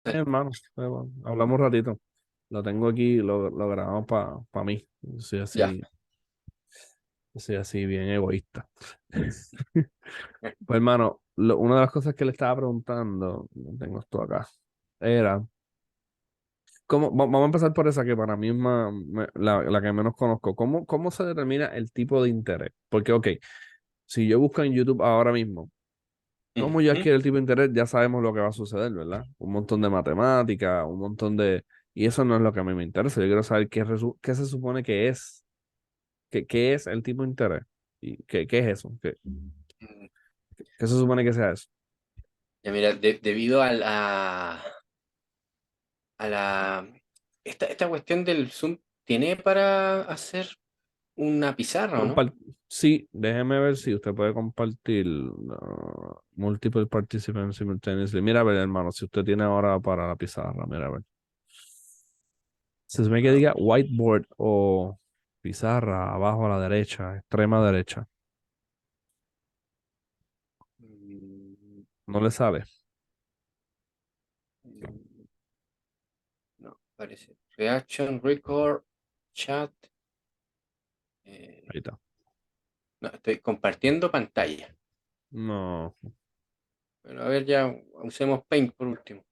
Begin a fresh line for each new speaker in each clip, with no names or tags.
Hermano, bueno, hablamos un ratito. Lo tengo aquí, lo grabamos para mí.
Ya.
Soy así bien egoísta. Pues hermano, una de las cosas que le estaba preguntando, no tengo esto acá, era, vamos a empezar por esa que para mí es la que menos conozco. ¿Cómo se determina el tipo de interés? Porque, ok, si yo busco en YouTube ahora mismo, ¿cómo yo
Ujú.
adquiero el tipo de interés? Ya sabemos lo que va a suceder, ¿verdad? Un montón de matemática, un montón de... Y eso no es lo que a mí me interesa. Yo quiero saber qué se supone que es, qué es el tipo de interés. ¿Y qué es eso? ¿Qué se supone que sea eso?
Ya mira, debido a la esta cuestión del Zoom, ¿tiene para hacer una pizarra o no?
Compar- sí, déjeme ver si usted puede compartir multiple participants simultaneously. Mira, a ver, hermano, si usted tiene ahora para la pizarra, mira, a ver. Se supone que
Ah,
diga whiteboard o pizarra abajo a la derecha, extrema derecha.
mm,
No le sabe.
mm, no, parece. Reaction, record, chat.
Ahí está.
No, estoy compartiendo pantalla.
No,
Pero a ver, ya usemos Paint por último.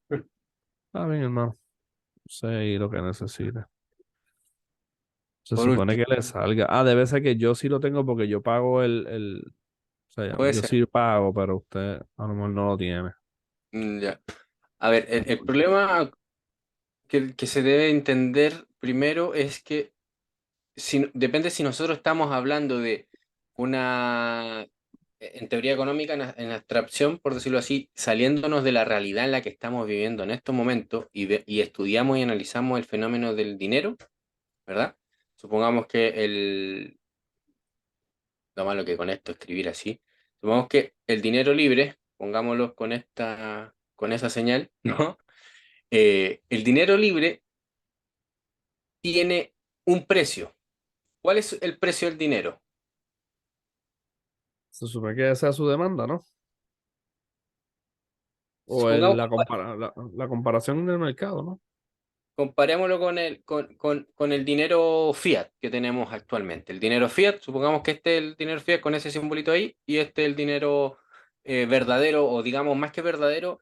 está bien, hermano. Sé ahí lo que necesita. Se
Por
supone
último,
que le salga. Ah, debe ser que yo sí lo tengo porque yo pago o sea,
puede
yo
ser.
sí pago, pero usted a lo mejor no lo tiene.
Ya. A ver, el problema que se debe entender primero es que depende si nosotros estamos hablando de una, en teoría económica, en abstracción, por decirlo así, saliéndonos de la realidad en la que estamos viviendo en estos momentos y estudiamos y analizamos el fenómeno del dinero, ¿verdad? Supongamos que lo malo que con esto escribir así, supongamos que el dinero libre, pongámoslo con esa señal, ¿no? El dinero libre tiene un precio. ¿Cuál es el precio del dinero?
Se supone que esa es su demanda, ¿no? O
Supongamos,
la comparación del mercado, ¿no?
comparémoslo con el dinero fiat que tenemos actualmente. El dinero fiat, supongamos que este es el dinero fiat con ese simbolito ahí, y este es el dinero verdadero, o digamos más que verdadero,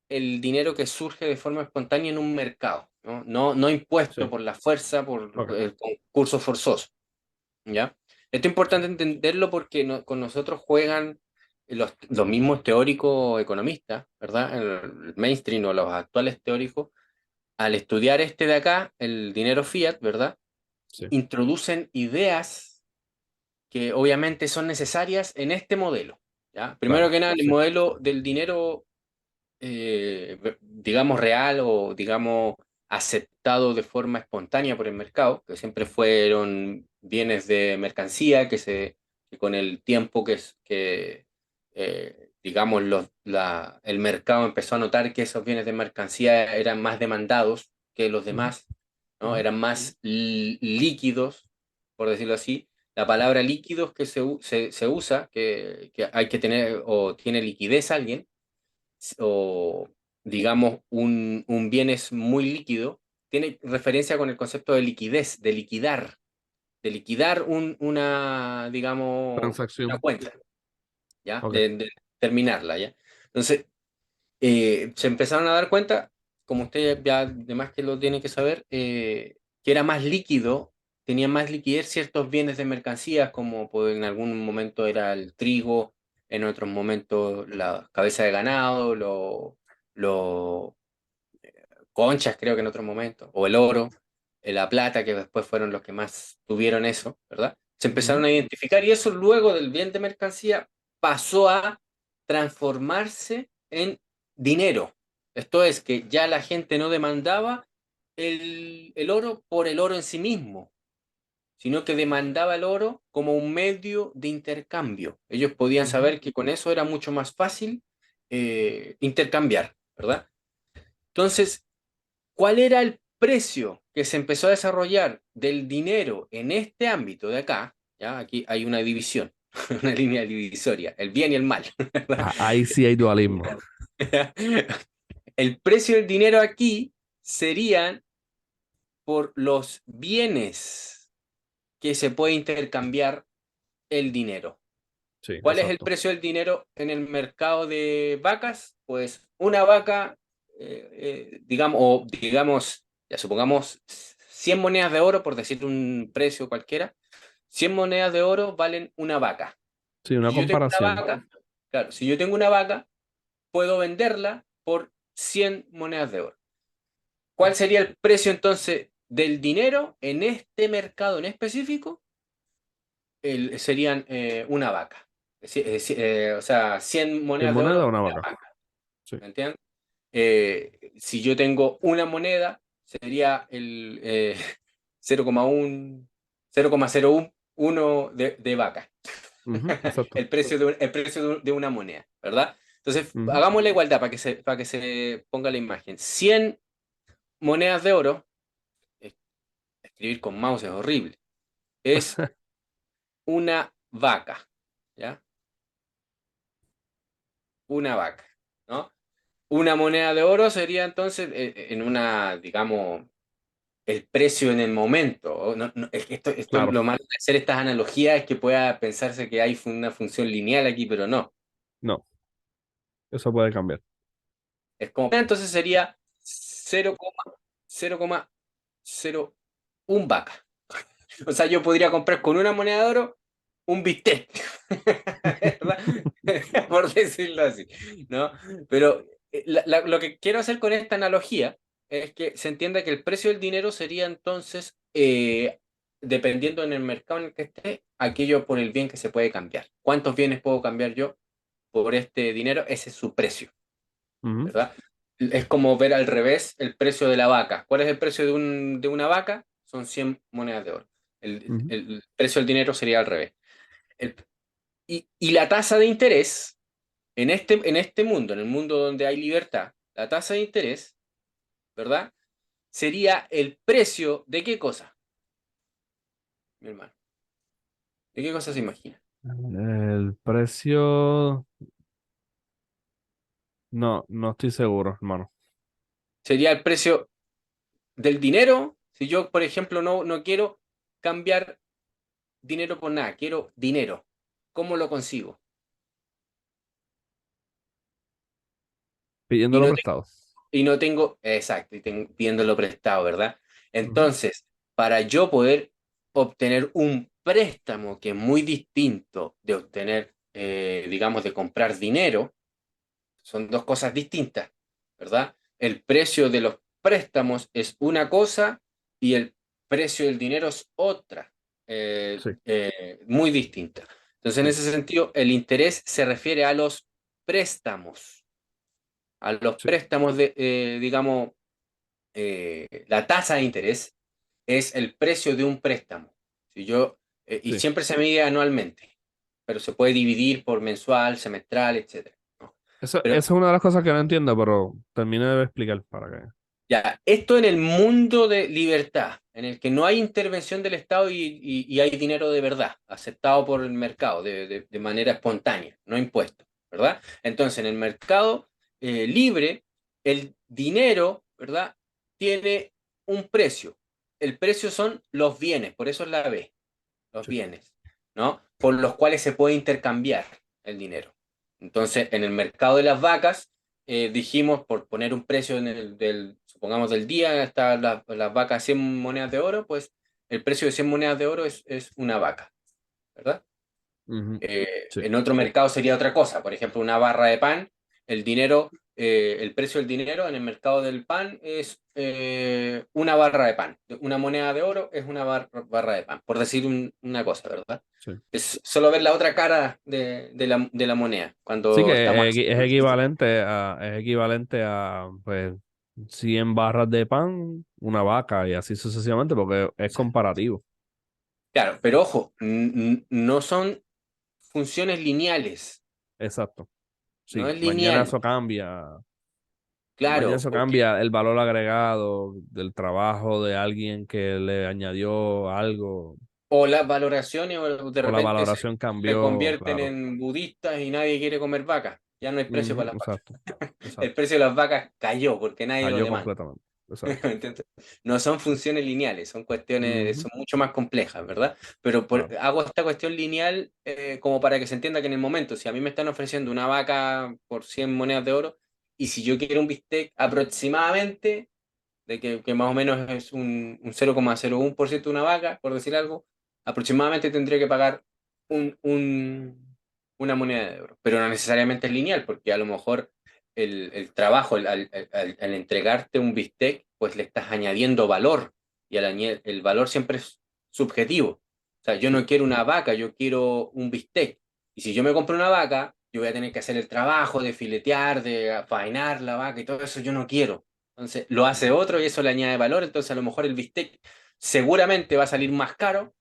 el dinero que surge de forma espontánea en un mercado, ¿no? No impuesto
Sí.
por la fuerza, por
Ok.
el concurso forzoso, ¿ya? Esto es
Sí.
importante entenderlo porque con nosotros juegan los mismos teóricos economistas, ¿verdad? El mainstream o los actuales teóricos al estudiar este de acá, el dinero fiat, ¿verdad?
Sí.
Introducen ideas que obviamente son necesarias en este modelo, ¿ya? Primero
Claro.
que nada, el
Sí.
modelo del dinero, digamos, real o, digamos, aceptado de forma espontánea por el mercado, que siempre fueron bienes de mercancía, que con el tiempo digamos, el mercado empezó a notar que esos bienes de mercancía eran más demandados que los
Ujú,
demás, ¿no?
ujú.
Eran más líquidos, por decirlo así. La palabra líquidos que se usa, que hay que tener o tiene liquidez alguien, o digamos un bien es muy líquido, tiene referencia con el concepto de liquidez, de liquidar digamos, una
Transacción.
cuenta, ¿ya?
Ok.
De terminarla, ¿ya? Entonces, se empezaron a dar cuenta, como usted ya además que lo tiene que saber, que era más líquido, tenía más liquidez ciertos bienes de mercancías, como pues, en algún momento era el trigo, en otros momentos la cabeza de ganado, lo conchas creo que en otros momentos, o el oro, la plata, que después fueron los que más tuvieron eso, ¿verdad? Se empezaron
Ujú.
a identificar y eso luego del bien de mercancía pasó a transformarse en dinero. Esto es que ya la gente no demandaba el oro por el oro en sí mismo, sino que demandaba el oro como un medio de intercambio. Ellos podían
Ujú.
saber que con eso era mucho más fácil intercambiar, ¿verdad? Entonces, ¿cuál era el precio que se empezó a desarrollar del dinero en este ámbito de acá? ¿Ya? Aquí hay una división, una línea divisoria, el bien y el mal, ¿verdad?
Ahí sí hay dualismo.
el precio del dinero aquí serían por los bienes que se puede intercambiar el dinero.
Sí,
¿Cuál es el
exacto.
precio del dinero en el mercado de vacas? Pues una vaca, digamos, ya supongamos 100 monedas de oro, por decir un precio cualquiera, 100 monedas de oro valen una vaca.
Sí, una
Si yo tengo una
comparación.
vaca, claro, si yo tengo una vaca, puedo venderla por 100 monedas de oro. ¿Cuál sería el precio entonces del dinero en este mercado en específico? Serían una vaca. O sea, 100
¿Cien
monedas de
moneda o
oro,
una
una
vaca?
vaca.
Sí.
¿Me entiendes? Si yo tengo una moneda, sería el 0,1 0,01 de vaca.
Ujú, exacto.
El precio de una moneda, ¿verdad? Entonces,
Ujú.
hagamos la igualdad para que se ponga la imagen. 100 monedas de oro, escribir con mouse es horrible, es una vaca, ¿ya? Una vaca, ¿no? Una moneda de oro sería entonces en una, digamos, el precio en el momento. Es que esto
Claro,
lo malo de hacer estas analogías es que pueda pensarse que hay una función lineal aquí, pero no.
no, eso puede cambiar.
Es como, entonces sería 0,0,01 vaca. O sea, yo podría comprar con una moneda de oro un bistec, ¿verdad? Por decirlo así, ¿no? Pero lo que quiero hacer con esta analogía es que se entienda que el precio del dinero sería entonces, dependiendo en el mercado en el que esté, aquello por el bien que se puede cambiar. ¿Cuántos bienes puedo cambiar yo por este dinero? Ese es su precio,
Ujú,
¿verdad? Es como ver al revés el precio de la vaca. ¿Cuál es el precio de una vaca? Son 100 monedas de oro.
ujú.
El precio del dinero sería al revés. El- y la tasa de interés, en este mundo, en el mundo donde hay libertad, la tasa de interés, ¿verdad? Sería el precio de qué cosa, mi hermano. ¿De qué cosa se imagina?
El precio, no, no estoy seguro, hermano.
Sería el precio del dinero. Si yo, por ejemplo, no quiero cambiar dinero por nada, quiero dinero. ¿Cómo lo consigo? Y
Pidiéndolo
no
prestado.
y no tengo, exacto, pidiéndolo prestado, ¿verdad?
Ujú,
Entonces, para yo poder obtener un préstamo que es muy distinto de obtener, digamos, de comprar dinero, son dos cosas distintas, ¿verdad? El precio de los préstamos es una cosa y el precio del dinero es otra,
sí,
muy distinta. Entonces, en
sí,
ese sentido, el interés se refiere a los préstamos,
sí,
digamos, la tasa de interés es el precio de un préstamo. Si yo, y
sí.
siempre se mide anualmente, pero se puede dividir por mensual, semestral, etcétera, ¿no?
Esa
Pero
es una de las cosas que no entiendo, pero termina de explicar para que.
ya, esto en el mundo de libertad, en el que no hay intervención del Estado y hay dinero de verdad, aceptado por el mercado de manera espontánea, no impuesto, ¿verdad? Entonces, en el mercado libre, el dinero, ¿verdad? Tiene un precio. El precio son los bienes, por eso es la B, los
Sí,
bienes, ¿no? Por los cuales se puede intercambiar el dinero. Entonces, en el mercado de las vacas, dijimos, por poner un precio supongamos, del día, están las vacas 100 monedas de oro, pues el precio de 100 monedas de oro es una vaca, ¿verdad?
ujú, sí,
En otro mercado sería otra cosa, por ejemplo, una barra de pan, el dinero, el precio del dinero en el mercado del pan es una barra de pan, una moneda de oro es una barra de pan, por decir una cosa, ¿verdad?
sí.
Es solo ver la otra cara de la moneda
Sí
cuando estamos
que es
haciendo ejercicio.
equivalente a pues 100 barras de pan, una vaca y así sucesivamente porque es comparativo.
Claro, pero ojo, no son funciones lineales,
Exacto.
no
Sí,
es
mañana
lineal,
eso cambia. Mañana
claro,
eso
porque
cambia el valor agregado del trabajo de alguien que le añadió algo
o las valoraciones o de
o la
repente
valoración
se
cambió,
convierten
claro.
en budistas y nadie quiere comer vaca. ya no hay precio para las vacas.
Exacto,
El
exacto.
precio de las vacas cayó porque nadie lo
Cayó
demanda.
completamente. Exacto.
Entonces, no son funciones lineales, son cuestiones,
Ujú,
son mucho más complejas, ¿verdad? Pero
claro.
hago esta cuestión lineal como para que se entienda que en el momento, si a mí me están ofreciendo una vaca por 100 monedas de oro, y si yo quiero un bistec aproximadamente, de que más o menos es un 0,01% de una vaca, por decir algo, aproximadamente tendría que pagar un, un- una moneda de oro. Pero no necesariamente es lineal, porque a lo mejor el trabajo, al entregarte un bistec, pues le estás añadiendo valor, y el valor siempre es subjetivo. O sea, yo
Sí,
no quiero una vaca, yo quiero un bistec. Y si yo me compro una vaca, yo voy a tener que hacer el trabajo de filetear, de faenar la vaca y todo eso, yo no quiero. Entonces lo hace
ujú,
otro y eso le añade valor. Entonces a lo mejor el bistec seguramente va a salir más caro,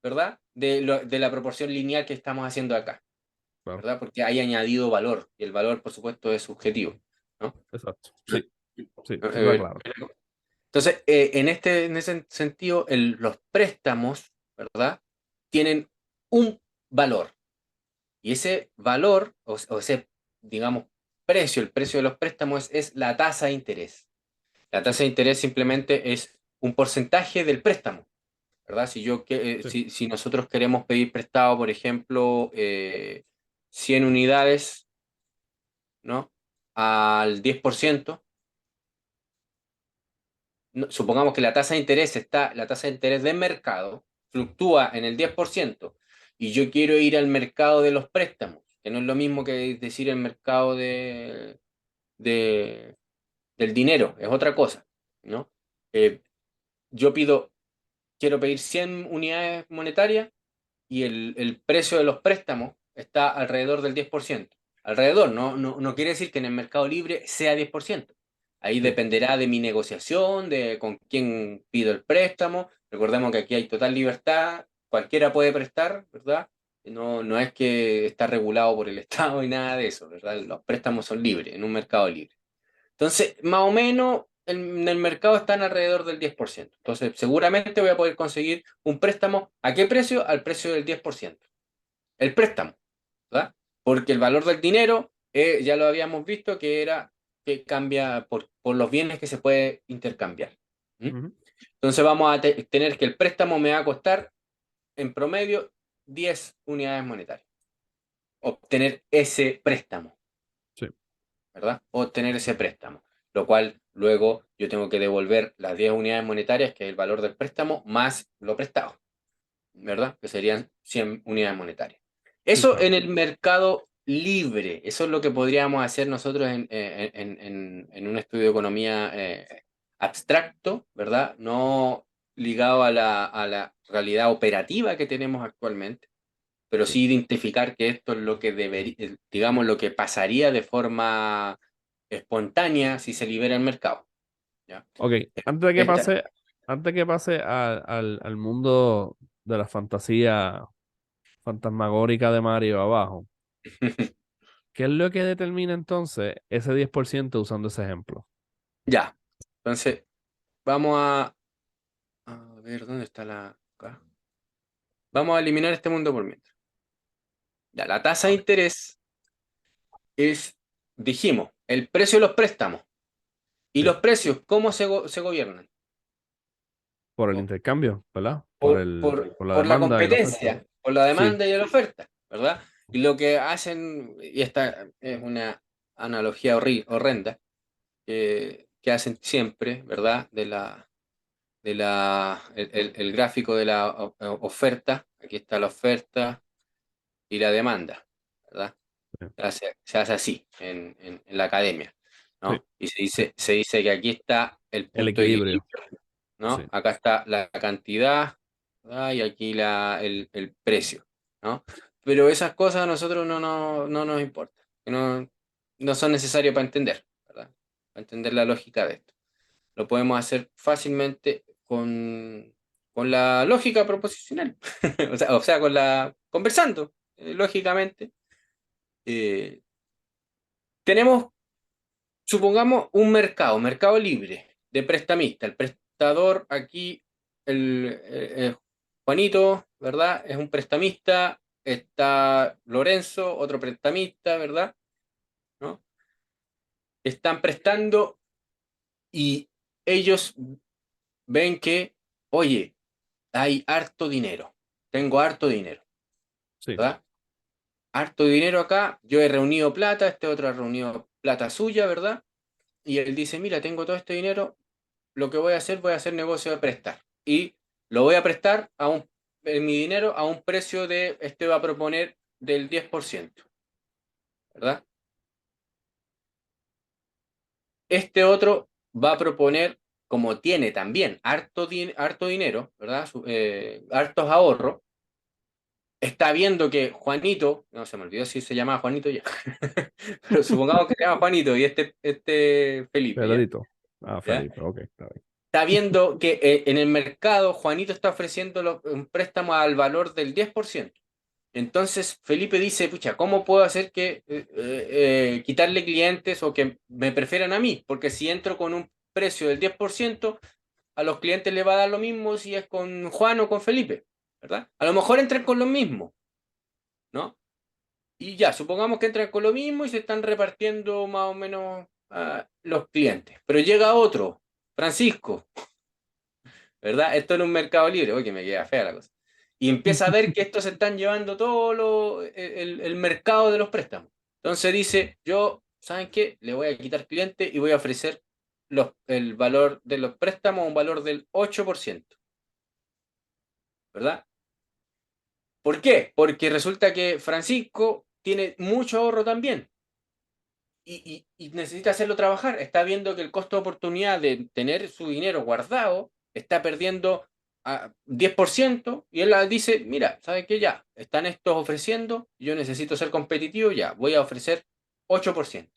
¿verdad? De la proporción lineal que estamos haciendo acá,
claro.
¿verdad? Porque hay añadido valor y el valor, por supuesto, es subjetivo, ¿no?
Exacto. Sí, sí, sí está
Eh,
claro.
entonces, en ese sentido, los préstamos, ¿verdad? Tienen un valor y ese valor, o ese, digamos, precio, el precio de los préstamos es la tasa de interés. La
Sí,
tasa de interés simplemente es un porcentaje del préstamo, ¿verdad?
sí.
Si nosotros queremos pedir prestado, por ejemplo, 100 unidades, ¿no? Al 10%, supongamos que la tasa de interés de mercado fluctúa en el 10% y yo quiero ir al mercado de los préstamos, que no es lo mismo que decir el mercado de- del dinero, es otra cosa, ¿no? Eh, yo quiero pedir 100 unidades monetarias y el precio de los préstamos está alrededor del 10%. Alrededor, no quiere decir que en el mercado libre sea 10%. Ahí
Sí.
dependerá de mi negociación, de con quién pido el préstamo. Recordemos que aquí hay total libertad, cualquiera puede prestar, ¿verdad? No es que está regulado por el Estado y nada de eso, ¿verdad? Los préstamos son libres, en un mercado libre. Entonces, más o menos en el mercado están alrededor del 10%. Entonces, seguramente voy a poder conseguir un préstamo. ¿A qué precio? Al precio del 10%. El préstamo, ¿verdad? Porque el valor del dinero, ya lo habíamos visto, que cambia por los bienes que se puede intercambiar. ¿Mm?
Ujú,
Entonces, vamos a tener que el préstamo me va a costar en promedio 10 unidades monetarias. Obtener ese préstamo.
sí.
¿Verdad? Obtener ese préstamo, lo cual luego yo tengo que devolver las 10 unidades monetarias, que es el valor del préstamo, más lo prestado, ¿verdad? Que serían 100 unidades monetarias.
Sí,
Eso
claro.
en el mercado libre, eso es lo que podríamos hacer nosotros en un estudio de economía abstracto, ¿verdad? No ligado a la realidad operativa que tenemos actualmente, pero
Sí.
sí identificar que esto es lo que debería, digamos, lo que pasaría de forma espontánea si se libera el mercado. ¿Ya?
Ok, antes de que
Esta,
pase, antes de que pase al mundo de la fantasía fantasmagórica de Mario abajo, ¿qué es lo que determina entonces ese 10% usando ese ejemplo?
ya. Entonces, vamos a ver dónde está acá. Vamos a eliminar este mundo por mientras. Ya, la tasa de
Vale.
interés es, dijimos, el precio de los préstamos. ¿Y
Sí,
los precios cómo se gobiernan?
por el
O-
intercambio, ¿verdad?
Por, por,
Por la
por la
demanda y la oferta.
competencia, por la
Sí,
demanda y la oferta, ¿verdad? Y lo que hacen, y esta es una analogía horrenda, que hacen siempre, ¿verdad? El gráfico de la oferta, aquí está la oferta y la demanda, ¿verdad?
sí,
Se hace así en la academia,
sí.
¿no? Y se dice que aquí está el
El
punto de
equilibrio.
equilibrio,
Sí,
¿no? Acá está la cantidad, ¿verdad? Y aquí el precio, ¿no? Pero esas cosas a nosotros no nos importa, que no son necesarias para entender, ¿verdad? Para entender la lógica de esto. Lo podemos hacer fácilmente con la lógica proposicional, o sea, conversando, lógicamente. Eh, tenemos, supongamos, un mercado libre de prestamista. El prestador aquí, Juanito, ¿verdad? Es un prestamista. Está Lorenzo, otro prestamista, ¿verdad? ¿no? Están prestando y ellos ven que, oye, hay harto dinero, tengo harto dinero,
Sí,
¿verdad? Harto dinero acá, yo he reunido plata, este otro ha reunido plata suya, ¿verdad? Y él dice, mira, tengo todo este dinero, lo que voy a hacer negocio de prestar. Y lo voy a prestar mi dinero a un precio de, este va a proponer del 10%, ¿verdad? Este otro va a proponer, como tiene también harto dinero, ¿verdad? Hartos ahorros, está viendo que Juanito, no se me olvidó si se llamaba Juanito ya, pero supongamos que se llama Juanito y este Felipe, ¿ya?
Pedrito. Ah,
¿Ya?
Felipe, ok, está bien.
Está viendo que en el mercado Juanito está ofreciendo un préstamo al valor del 10%. Entonces Felipe dice, pucha, ¿cómo puedo hacer que quitarle clientes o que me prefieran a mí? Porque si entro con un precio del 10%, a los clientes les va a dar lo mismo si es con Juan o con Felipe, ¿verdad? A lo mejor entran con lo mismo, ¿no? Y ya, supongamos que entran con lo mismo y se están repartiendo más o menos los clientes. Pero llega otro, Francisco, ¿verdad? Esto en un mercado libre, oye, me queda fea la cosa. Y empieza a ver que estos se están llevando todo el mercado de los préstamos. Entonces dice, yo, ¿saben qué? Le voy a quitar cliente y voy a ofrecer el valor de los préstamos a un valor del 8%, ¿verdad? ¿Por qué? Porque resulta que Francisco tiene mucho ahorro también y necesita hacerlo trabajar. Está viendo que el costo de oportunidad de tener su dinero guardado está perdiendo a 10% y él dice, mira, ¿sabes qué? Ya, están estos ofreciendo, yo necesito ser competitivo, ya, voy a ofrecer 8%.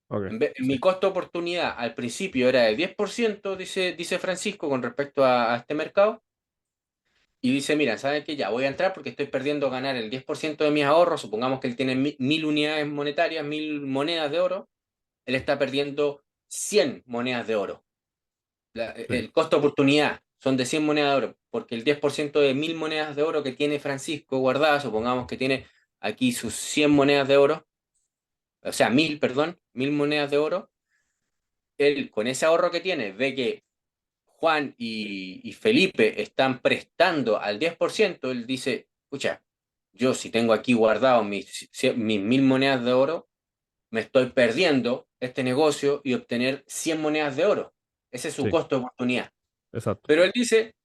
Ok,
Mi
sí,
costo de oportunidad al principio era de 10%, dice Francisco, con respecto a este mercado. Y dice, mira, ¿sabes qué? Ya voy a entrar porque estoy perdiendo ganar el 10% de mis ahorros. Supongamos que él tiene 1.000 unidades monetarias, 1.000 monedas de oro. Él está perdiendo 100 monedas de oro.
sí,
El costo de oportunidad son de 100 monedas de oro, porque el 10% de 1.000 monedas de oro que tiene Francisco guardadas, supongamos que tiene aquí sus 100 monedas de oro, o sea, 1.000, perdón, 1.000 monedas de oro. Él con ese ahorro que tiene ve que Juan y Felipe están prestando al 10%, él dice, escucha, yo si tengo aquí guardado mis 1.000 monedas de oro, me estoy perdiendo este negocio y obtener 100 monedas de oro. Ese es su
sí,
costo de oportunidad.
exacto.
Pero él dice,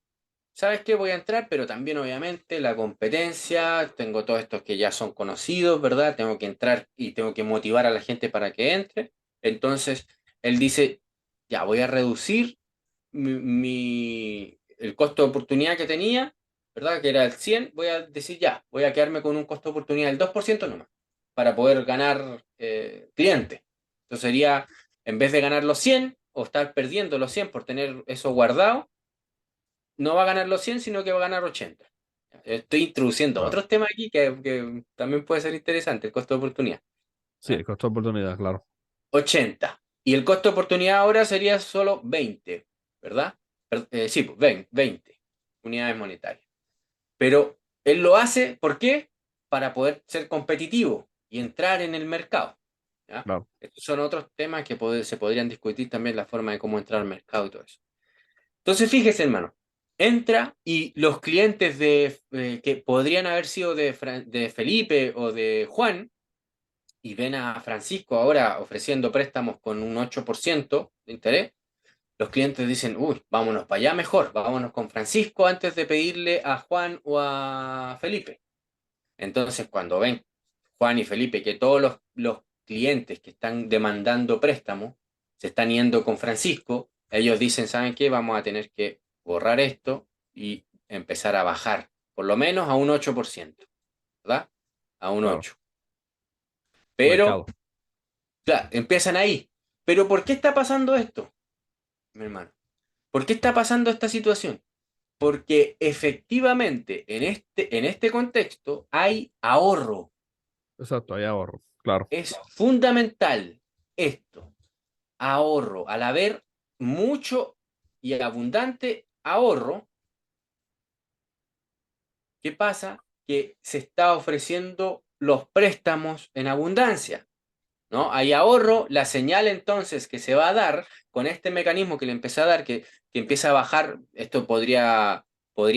¿sabes qué? Voy a entrar, pero también obviamente la competencia, tengo todos estos que ya son conocidos, ¿verdad? Tengo que entrar y tengo que motivar a la gente para que entre. Entonces, él dice, ya, voy a reducir el costo de oportunidad que tenía, ¿verdad? Que era el 100, voy a decir ya, voy a quedarme con un costo de oportunidad del 2% nomás, para poder ganar clientes. Entonces sería, en vez de ganar los 100 o estar perdiendo los 100 por tener eso guardado, no va a ganar los 100 sino que va a ganar 80. Estoy introduciendo
Claro.
otros temas aquí que también puede ser interesante, el costo de oportunidad.
Sí,
¿Eh?
el costo de oportunidad, claro.
80. Y el costo de oportunidad ahora sería solo 20, ¿verdad? Sí, pues 20 unidades monetarias. Pero él lo hace, ¿por qué? Para poder ser competitivo y entrar en el mercado. ¿Ya?
Claro.
Estos son otros temas que se podrían discutir también, la forma de cómo entrar al mercado y todo eso. Entonces, fíjese, hermano, entra y los clientes que podrían haber sido de Felipe o de Juan, y ven a Francisco ahora ofreciendo préstamos con un 8% de interés, los clientes dicen, uy, vámonos para allá mejor, vámonos con Francisco antes de pedirle a Juan o a Felipe. Entonces, cuando ven Juan y Felipe que todos los clientes que están demandando préstamos se están yendo con Francisco, ellos dicen, ¿saben qué? Vamos a tener que borrar esto y empezar a bajar, por lo menos a un 8%, ¿verdad? A un
Claro.
8%. Pero,
Mercado.
claro, empiezan ahí. Pero ¿por qué está pasando esto, mi hermano? ¿Por qué está pasando esta situación? Porque efectivamente en este contexto hay ahorro.
Exacto, hay ahorro. Claro.
Es fundamental esto, ahorro. Al haber mucho y abundante ahorro, ¿qué pasa? Que se está ofreciendo los préstamos en abundancia. ¿no? Hay ahorro, la señal entonces que se va a dar con este mecanismo que le empecé a dar, que empieza a bajar, esto podría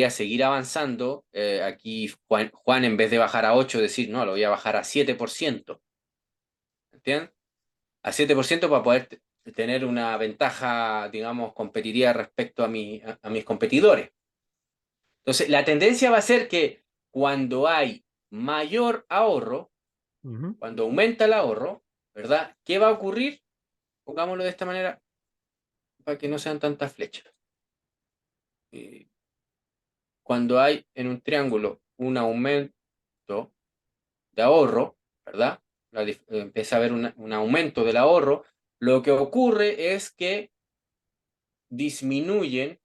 seguir avanzando. Aquí Juan, en vez de bajar a 8 decir, no, lo voy a bajar a 7%, ¿entiendes? A 7% para poder tener una ventaja, digamos, competitiva respecto a mis competidores. Entonces, la tendencia va a ser que cuando hay mayor ahorro,
Ujú.
cuando aumenta el ahorro, ¿verdad? ¿Qué va a ocurrir? Pongámoslo de esta manera para que no sean tantas flechas. Eh, Cuando hay en un triángulo un aumento de ahorro, ¿verdad? Empieza a haber un aumento del ahorro, lo que ocurre es que disminuyen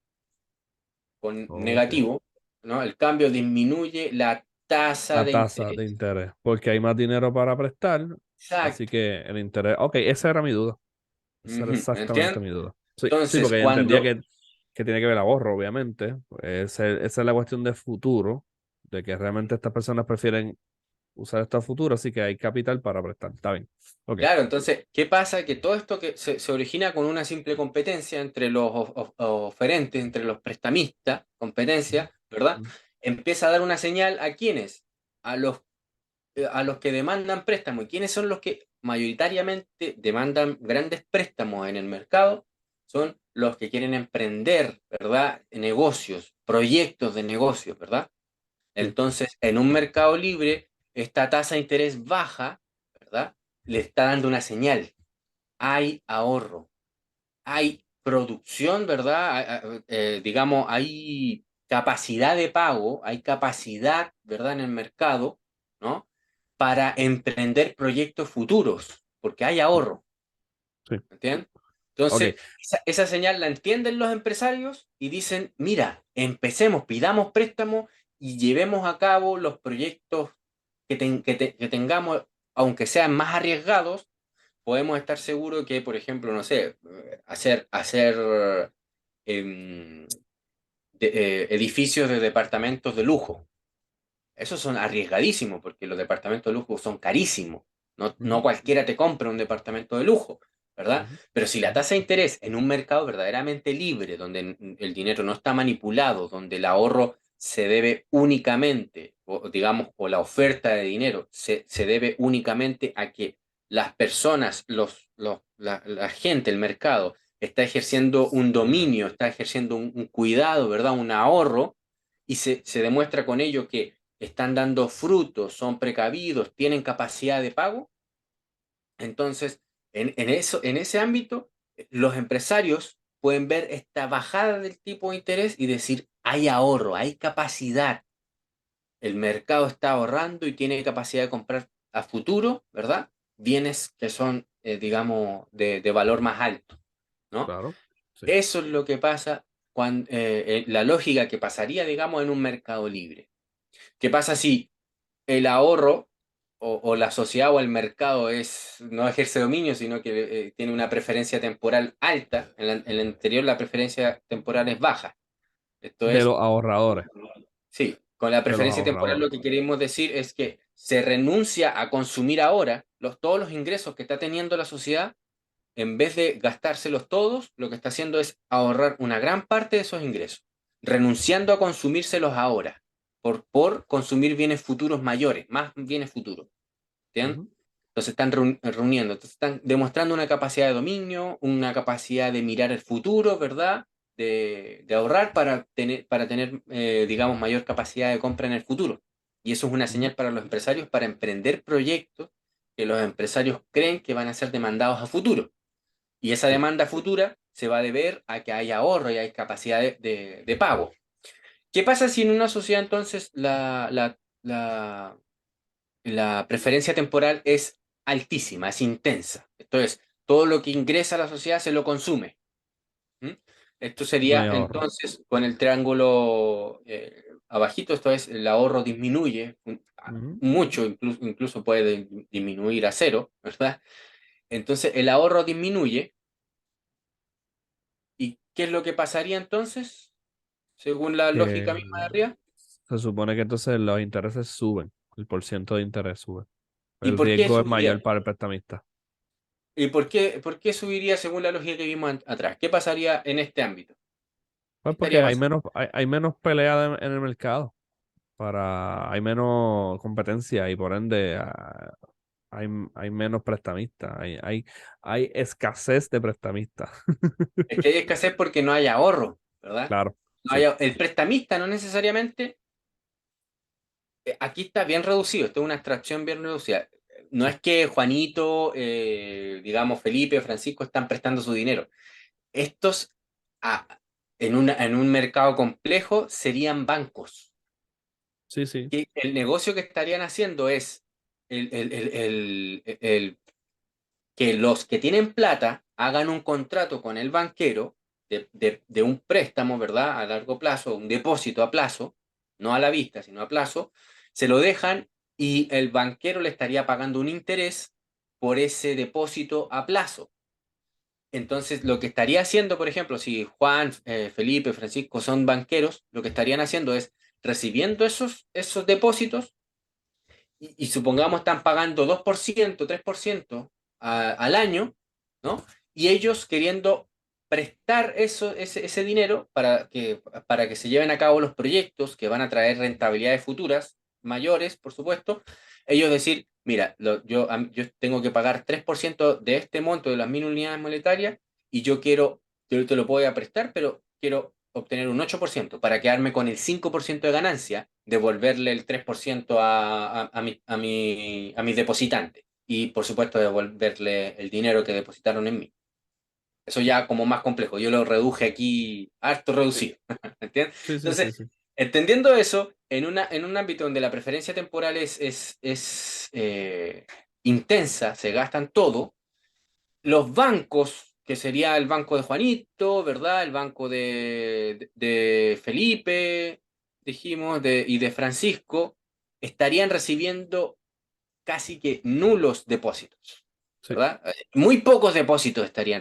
con
Ok.
negativo, ¿no? El cambio disminuye la tasa
La
de
tasa de
interés.
interés, porque hay más dinero para prestar, así
Exacto.
que el interés, ok, esa era mi duda, esa era
Ujú, ¿me
exactamente
entiendes?
mi duda. Sí, sí,
Entonces,
porque entendía
cuando,
que tiene que ver ahorro, obviamente. Esa es la cuestión de futuro, de que realmente estas personas prefieren usar esto a futuro, así que hay capital para prestar. Está bien. Ok.
claro, entonces, ¿qué pasa? Que todo esto que se origina con una simple competencia entre los oferentes, entre los prestamistas, competencia, ¿verdad?
Ujú.
Empieza a dar una señal a quiénes, a los que demandan préstamos. ¿Y quiénes son los que mayoritariamente demandan grandes préstamos en el mercado? Son los que quieren emprender, ¿verdad? Negocios, proyectos de negocios, ¿verdad?
Sí.
Entonces, en un mercado libre, esta tasa de interés baja, ¿verdad? Le está dando una señal. Hay ahorro, hay producción, ¿verdad? Digamos, hay capacidad de pago, hay capacidad, ¿verdad? En el mercado, ¿no? Para emprender proyectos futuros, porque hay ahorro,
Sí.
¿entiendes?
Ok.
Entonces, esa señal la entienden los empresarios y dicen, mira, empecemos, pidamos préstamos y llevemos a cabo los proyectos que tengamos, aunque sean más arriesgados, podemos estar seguros que, por ejemplo, no sé, hacer em, edificios de departamentos de lujo. Esos son arriesgadísimos porque los departamentos de lujo son carísimos. No, no
Ujú,
cualquiera te compra un departamento de lujo, ¿verdad?
ujú,
Pero si la tasa de interés en un mercado verdaderamente libre, donde el dinero no está manipulado, donde el ahorro se debe únicamente, o digamos, o la oferta de dinero se debe únicamente a que las personas, la gente, el mercado, está ejerciendo un dominio, está ejerciendo un cuidado, ¿verdad? Un ahorro, y se demuestra con ello que están dando frutos, son precavidos, tienen capacidad de pago. Entonces, en ese ámbito, los empresarios pueden ver esta bajada del tipo de interés y decir, hay ahorro, hay capacidad, el mercado está ahorrando y tiene capacidad de comprar a futuro, ¿verdad? Bienes que son, digamos, de valor más alto, ¿no?
claro. Sí.
Eso es lo que pasa cuando, la lógica que pasaría, digamos, en un mercado libre. ¿Qué pasa si el ahorro o la sociedad o el mercado no ejerce dominio, sino que tiene una preferencia temporal alta? En el anterior la preferencia temporal es baja. Esto
De
es,
los ahorradores.
sí, con la
De los
preferencia temporal
ahorradores.
lo que queremos decir es que se renuncia a consumir ahora todos los ingresos que está teniendo la sociedad. En vez de gastárselos todos, lo que está haciendo es ahorrar una gran parte de esos ingresos, renunciando a consumírselos ahora, por consumir bienes futuros mayores, más bienes futuros. ¿Entiendes?
Ujú,
Entonces están reuniendo, entonces están demostrando una capacidad de dominio, una capacidad de mirar el futuro, ¿verdad? De ahorrar para tener, digamos, mayor capacidad de compra en el futuro. Y eso es una
ujú,
señal para los empresarios para emprender proyectos que los empresarios creen que van a ser demandados a futuro. Y esa
sí.
demanda futura se va a deber a que hay ahorro y hay capacidad de pago. ¿Qué pasa si en una sociedad entonces la preferencia temporal es altísima, es intensa? Esto es, todo lo que ingresa a la sociedad se lo consume. ¿Mm? Esto
No
sería
hay ahorro.
entonces con el triángulo abajito, esto es, el ahorro disminuye
Ujú.
mucho, incluso puede disminuir a cero, ¿verdad? Entonces el ahorro disminuye. ¿Y qué es lo que pasaría entonces, según la lógica
Que
misma de arriba?
se supone que entonces los intereses suben, el porciento de interés sube.
¿Y
El
por qué
riesgo es
subiría?
mayor para el prestamista.
¿Y por qué subiría según la lógica que vimos atrás? ¿Qué pasaría en este ámbito? ¿Qué
Pues porque
estaría pasando?
hay menos pelea en el mercado, hay menos competencia y por ende hay menos prestamistas, hay escasez de prestamistas.
Es que hay escasez porque no hay ahorro, ¿verdad?
Claro,
No
sí,
hay, el prestamista no necesariamente, aquí está bien reducido, esto es una abstracción bien reducida. No
sí,
es que Juanito, digamos, Felipe, Francisco están prestando su dinero. Estos, ah, en un mercado complejo, serían bancos.
sí, sí,
Que el negocio que estarían haciendo es que los que tienen plata hagan un contrato con el banquero de un préstamo, ¿verdad? A largo plazo, un depósito a plazo, no a la vista, sino a plazo, se lo dejan y el banquero le estaría pagando un interés por ese depósito a plazo. Entonces, lo que estaría haciendo, por ejemplo, si Juan, Felipe, Francisco son banqueros, lo que estarían haciendo es recibiendo esos depósitos y supongamos están pagando 2%, 3% al año, ¿no? Y ellos queriendo prestar ese dinero para que se lleven a cabo los proyectos que van a traer rentabilidades futuras mayores, por supuesto, ellos decir, mira, yo tengo que pagar 3% de este monto de las 1.000 unidades monetarias y yo te lo voy a prestar, pero quiero obtener un 8% para quedarme con el 5% de ganancia, devolverle el 3% a mis depositantes y por supuesto devolverle el dinero que depositaron en mí. Eso ya como más complejo, yo lo reduje aquí harto reducido, ¿entiendes?
sí, sí, sí,
Entonces,
sí,
entendiendo eso, en un ámbito donde la preferencia temporal intensa, se gastan todo, los bancos, que sería el banco de Juanito, ¿verdad? El banco de Felipe, dijimos, y de Francisco, estarían recibiendo casi que nulos depósitos,
sí,
¿verdad? Muy pocos depósitos estarían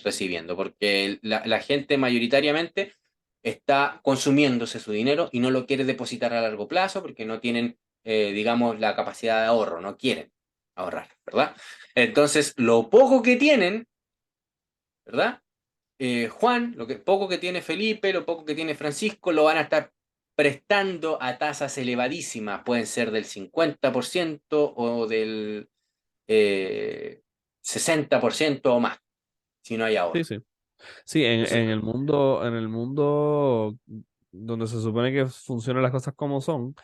recibiendo, porque la gente mayoritariamente está consumiéndose su dinero y no lo quiere depositar a largo plazo porque no tienen, digamos, la capacidad de ahorro, no quieren ahorrar, ¿verdad? Entonces, lo poco que tienen, ¿verdad? Juan, lo que poco que tiene Felipe, lo poco que tiene Francisco, lo van a estar prestando a tasas elevadísimas, pueden ser del 50% o del 60% o más, si no hay
sí,
ahorro.
sí. Sí,
Entonces,
en el mundo donde se supone que funcionan las cosas como son,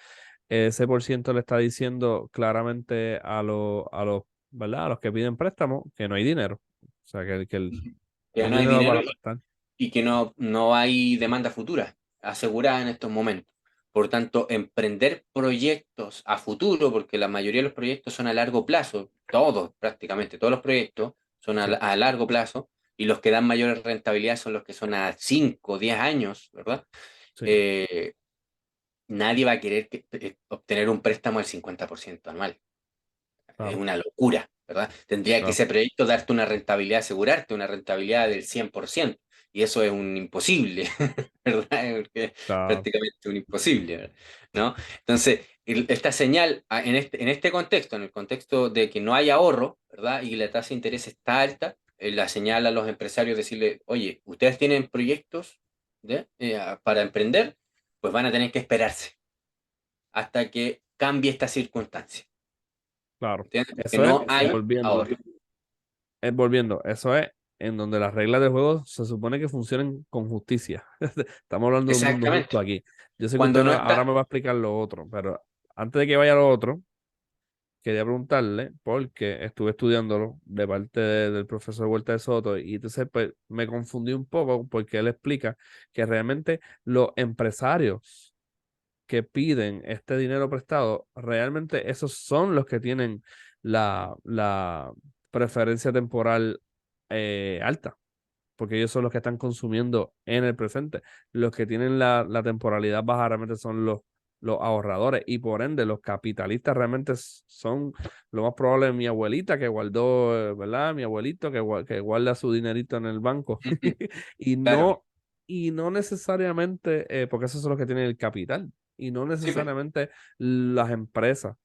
ese por ciento le está diciendo claramente ¿verdad? A los que piden préstamo que no hay dinero. O sea, no
que
hay
no hay
dinero
dinero
para prestar.
y que no hay demanda futura asegurada en estos momentos. Por tanto, emprender proyectos a futuro, porque la mayoría de los proyectos son a largo plazo, todos, prácticamente todos los proyectos son
Sí,
a largo plazo, y los que dan mayor rentabilidad son los que son a 5 10 años, ¿verdad?
sí,
Eh, Nadie va a querer obtener un préstamo al 50% anual. Es
claro,
una locura, ¿verdad? Tendría que
claro,
ese proyecto darte una rentabilidad, asegurarte una rentabilidad del 100%, y eso es un imposible, ¿verdad? Porque es
claro.
prácticamente un imposible, ¿verdad? ¿No? Entonces, esta señal en este contexto, en el contexto de que no hay ahorro, ¿verdad? Y la tasa de interés está alta, la señal a los empresarios decirle, oye, ustedes tienen proyectos para emprender, pues van a tener que esperarse hasta que cambie esta circunstancia.
Claro.
¿Entiendes? Porque
Eso es
no hay
volviendo.
ahorro.
Volviendo. Eso es en donde las reglas del juego se supone que funcionen con justicia. Estamos hablando de un mundo justo
Exactamente.
aquí. Yo sé que
Cuando
usted
no
ahora
está,
me va a explicar lo otro, pero antes de que vaya a lo otro, quería preguntarle, porque estuve estudiándolo de parte del profesor Huerta de Soto, y entonces pues, me confundí un poco porque él explica que realmente los empresarios que piden este dinero prestado, realmente esos son los que tienen la preferencia temporal alta, porque ellos son los que están consumiendo en el presente. Los que tienen la temporalidad baja realmente son los ahorradores y por ende los capitalistas realmente son lo más probable mi abuelita que guardó, ¿verdad? Mi abuelito que guarda su dinerito en el banco y
claro,
no necesariamente, porque esos son los que tienen el capital y no
sí, pues,
necesariamente las empresas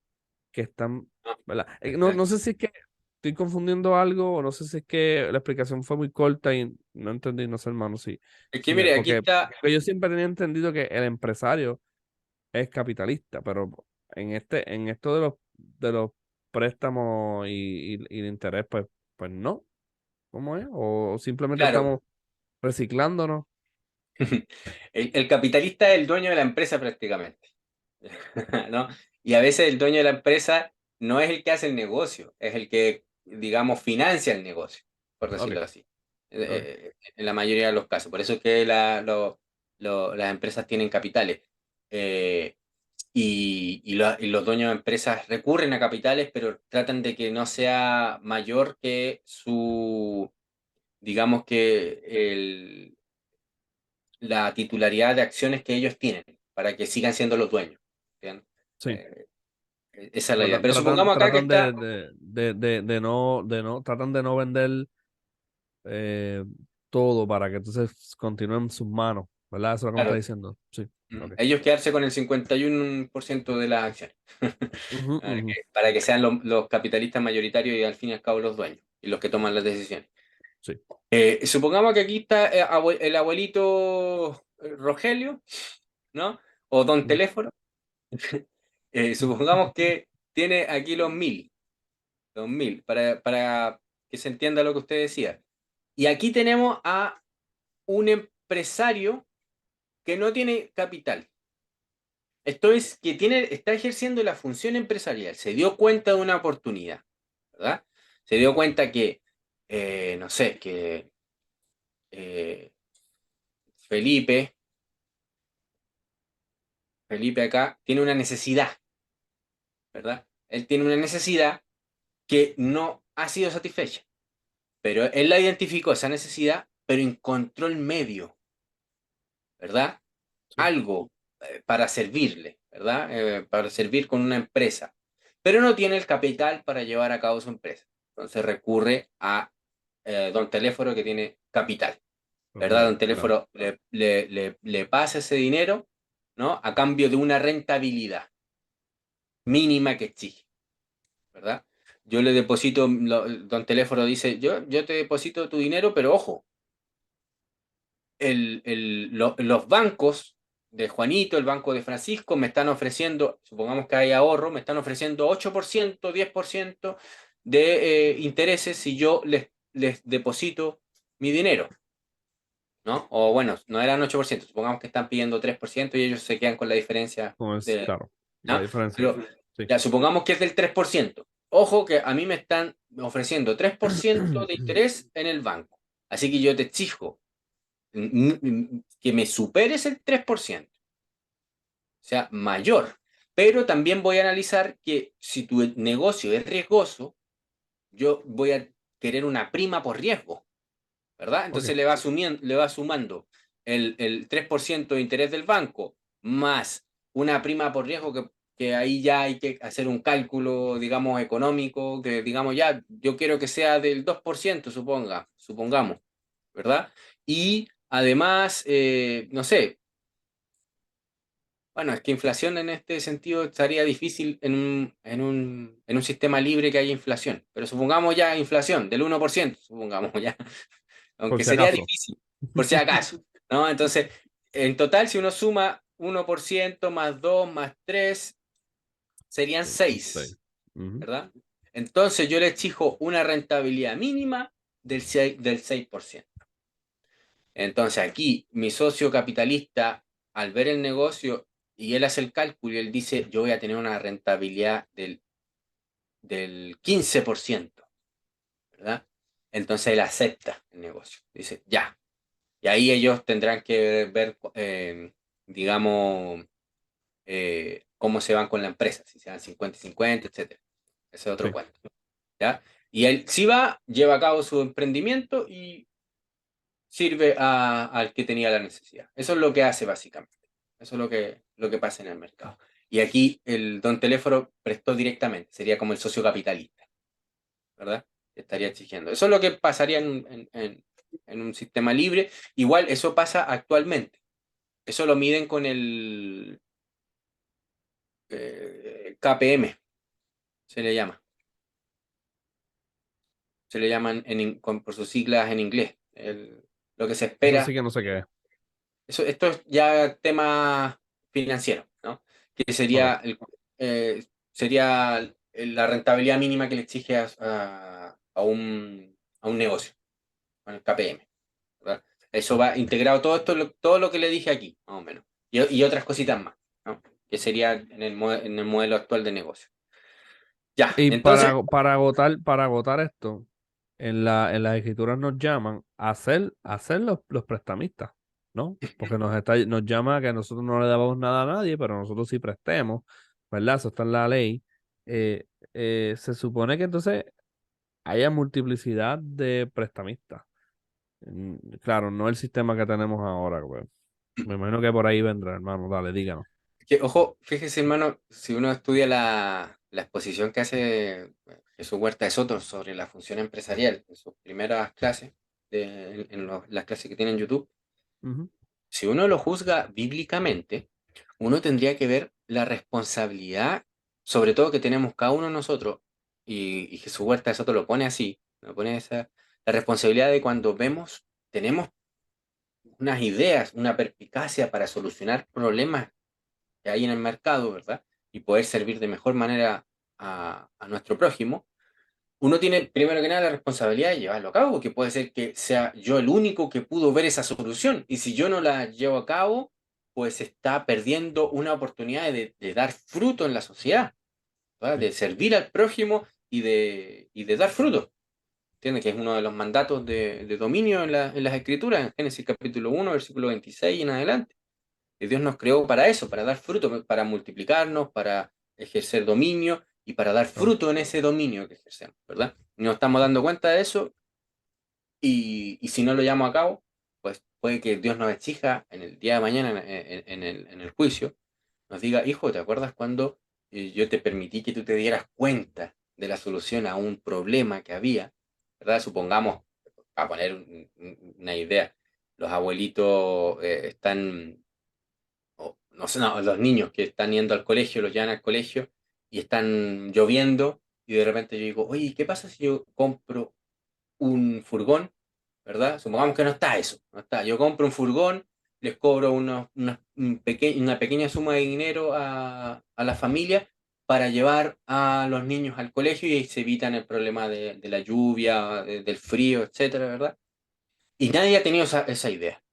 que están,
no,
¿verdad? No
exacto.
sé si es que estoy confundiendo algo, o no sé si es que la explicación fue muy corta y no entendí, no sé, hermano,
Es que mire, aquí está,
porque yo siempre tenía entendido que el empresario es capitalista, pero en esto de los préstamos y de interés, pues no. ¿Cómo es? O simplemente
claro,
estamos reciclándonos.
el capitalista es el dueño de la empresa prácticamente, ¿no? Y a veces el dueño de la empresa no es el que hace el negocio, es el que, digamos, financia el negocio, por
Ok,
decirlo así,
ok.
en la mayoría de los casos. Por eso es que las empresas tienen capitales. Eh, y los dueños de empresas recurren a capitales, pero tratan de que no sea mayor que su, digamos que la titularidad de acciones que ellos tienen, para que sigan siendo los dueños. ¿Entiendes?
Sí.
Eh, esa es la idea. Pero supongamos acá que
Tratan
está,
tratan de no vender eh, todo para que entonces continúen en sus manos, ¿verdad? Eso es lo que me está
claro,
diciendo. Sí. Ok.
ellos quedarse con el 51% de las acciones,
Ujú, ujú.
para que sean los capitalistas mayoritarios y al fin y al cabo los dueños y los que toman las decisiones.
Sí.
Supongamos que aquí está el abuelito Rogelio, ¿no? O Don
Ujú,
Teléfono. Supongamos que tiene aquí los mil, para que se entienda lo que usted decía. Y aquí tenemos a un empresario que no tiene capital. Esto es que está ejerciendo la función empresarial. Se dio cuenta de una oportunidad, ¿verdad? Se dio cuenta que, no sé, que eh, Felipe, Felipe acá tiene una necesidad, ¿verdad? Él tiene una necesidad que no ha sido satisfecha, pero él la identificó, esa necesidad, pero encontró el medio, ¿verdad?
sí.
Algo para servirle, ¿verdad? Para servir con una empresa, pero no tiene el capital para llevar a cabo su empresa. Entonces recurre a Don Teléfono que tiene capital, ¿verdad?
Ok,
Don
claro.
Teléfono le pasa ese dinero, ¿no? A cambio de una rentabilidad mínima que exige, ¿verdad? Yo le deposito, Don Teléfono dice, yo te deposito tu dinero, pero ojo, los bancos de Juanito, el banco de Francisco, me están ofreciendo, supongamos que hay ahorro, me están ofreciendo 8%, 10% de intereses si yo les deposito mi dinero, ¿no? O bueno, no eran 8%, supongamos que están pidiendo 3% y ellos se quedan con la diferencia de,
Claro, la
¿no?
diferencia.
Pero
Sí.
ya supongamos que es del 3%. Ojo que a mí me están ofreciendo 3% de interés en el banco. Así que yo te exijo que me superes el 3%, o sea, mayor. Pero también voy a analizar que si tu negocio es riesgoso, yo voy a querer una prima por riesgo, ¿verdad?
Ok.
Entonces le va sumando el 3% de interés del banco más una prima por riesgo que ahí ya hay que hacer un cálculo, digamos, económico, que digamos ya, yo quiero que sea del 2%, supongamos, ¿verdad? Y además, no sé, bueno, es que inflación en este sentido estaría difícil en un sistema libre que haya inflación, pero supongamos ya inflación del 1%, supongamos ya,
Por
aunque
si
sería
acaso.
difícil, por si acaso, ¿no? Entonces, en total, si uno suma 1% más 2 más 3 serían
Sí.
6,
Ujú.
¿verdad? Entonces yo le exijo una rentabilidad mínima del 6%. Entonces aquí mi socio capitalista, al ver el negocio y él hace el cálculo y él dice, yo voy a tener una rentabilidad del 15%, ¿verdad? Entonces él acepta el negocio, dice, ya. Y ahí ellos tendrán que ver, digamos, cómo se van con la empresa, si se dan 50-50, etcétera. Ese es otro
Sí.
cuento, ¿ya? Y él sí va, lleva a cabo su emprendimiento y sirve al que tenía la necesidad. Eso es lo que hace básicamente. Eso es lo que pasa en el mercado. Y aquí el don teléfono prestó directamente, sería como el socio capitalista, ¿verdad? Estaría exigiendo. Eso es lo que pasaría en un sistema libre. Igual eso pasa actualmente. Eso lo miden con el KPM, se le llama. se le llaman por sus siglas en inglés. Lo que se
Eso sí
espera,
que no sé qué es.
esto es ya tema financiero, ¿no? Que
Ok.
sería la rentabilidad mínima que le exige a un negocio, con el KPM, ¿verdad? Eso va integrado todo esto, todo lo que le dije aquí, más o menos. Y otras cositas más, ¿no? Que sería en el modelo actual de negocio. Ya,
Y
entonces,
para agotar esto, en las escrituras nos llaman a ser los prestamistas, ¿no? Porque nos llama a que nosotros no le damos nada a nadie, pero nosotros sí prestemos, ¿verdad? Eso está en la ley. Eh, Se supone que entonces haya multiplicidad de prestamistas. Claro, no el sistema que tenemos ahora, pues. Me imagino que por ahí vendrá, hermano. Dale, díganos.
ojo, fíjese, hermano, si uno estudia la exposición que hace Jesús Huerta de Soto sobre la función empresarial en sus primeras clases, las clases que tiene en YouTube,
Ujú.
si uno lo juzga bíblicamente, uno tendría que ver la responsabilidad, sobre todo que tenemos cada uno de nosotros, y Jesús Huerta de Soto lo pone así, lo pone la responsabilidad de cuando tenemos unas ideas, una perspicacia para solucionar problemas que hay en el mercado, ¿verdad? Y poder servir de mejor manera a nuestro prójimo, uno tiene primero que nada la responsabilidad de llevarlo a cabo, porque puede ser que sea yo el único que pudo ver esa solución, y si yo no la llevo a cabo, pues está perdiendo una oportunidad de dar fruto en la sociedad, ¿verdad?
Sí,
De servir al prójimo y de dar fruto. ¿Entiendes? Que es uno de los mandatos de dominio en las Escrituras, en Génesis capítulo 1 versículo 26 y en adelante. Y Dios nos creó para eso, para dar fruto, para multiplicarnos, para ejercer dominio y para dar
claro.
fruto en ese dominio que ejercemos, ¿verdad? Y nos estamos dando cuenta de eso y si no lo llevamos a cabo, pues puede que Dios nos exija en el día de mañana, en el juicio, nos diga, hijo, ¿te acuerdas cuando yo te permití que tú te dieras cuenta de la solución a un problema que había? ¿Verdad? Supongamos, para poner una idea, los abuelitos están no sé, no, los niños que están yendo al colegio, los llevan al colegio y están lloviendo y de repente yo digo, oye, ¿qué pasa si yo compro un furgón? ¿Verdad? Supongamos que no está eso, no está. Yo compro un furgón, les cobro una pequeña suma de dinero a la familia para llevar a los niños al colegio y se evitan el problema de la lluvia, del frío, etcétera, ¿verdad? Y nadie ha tenido esa idea.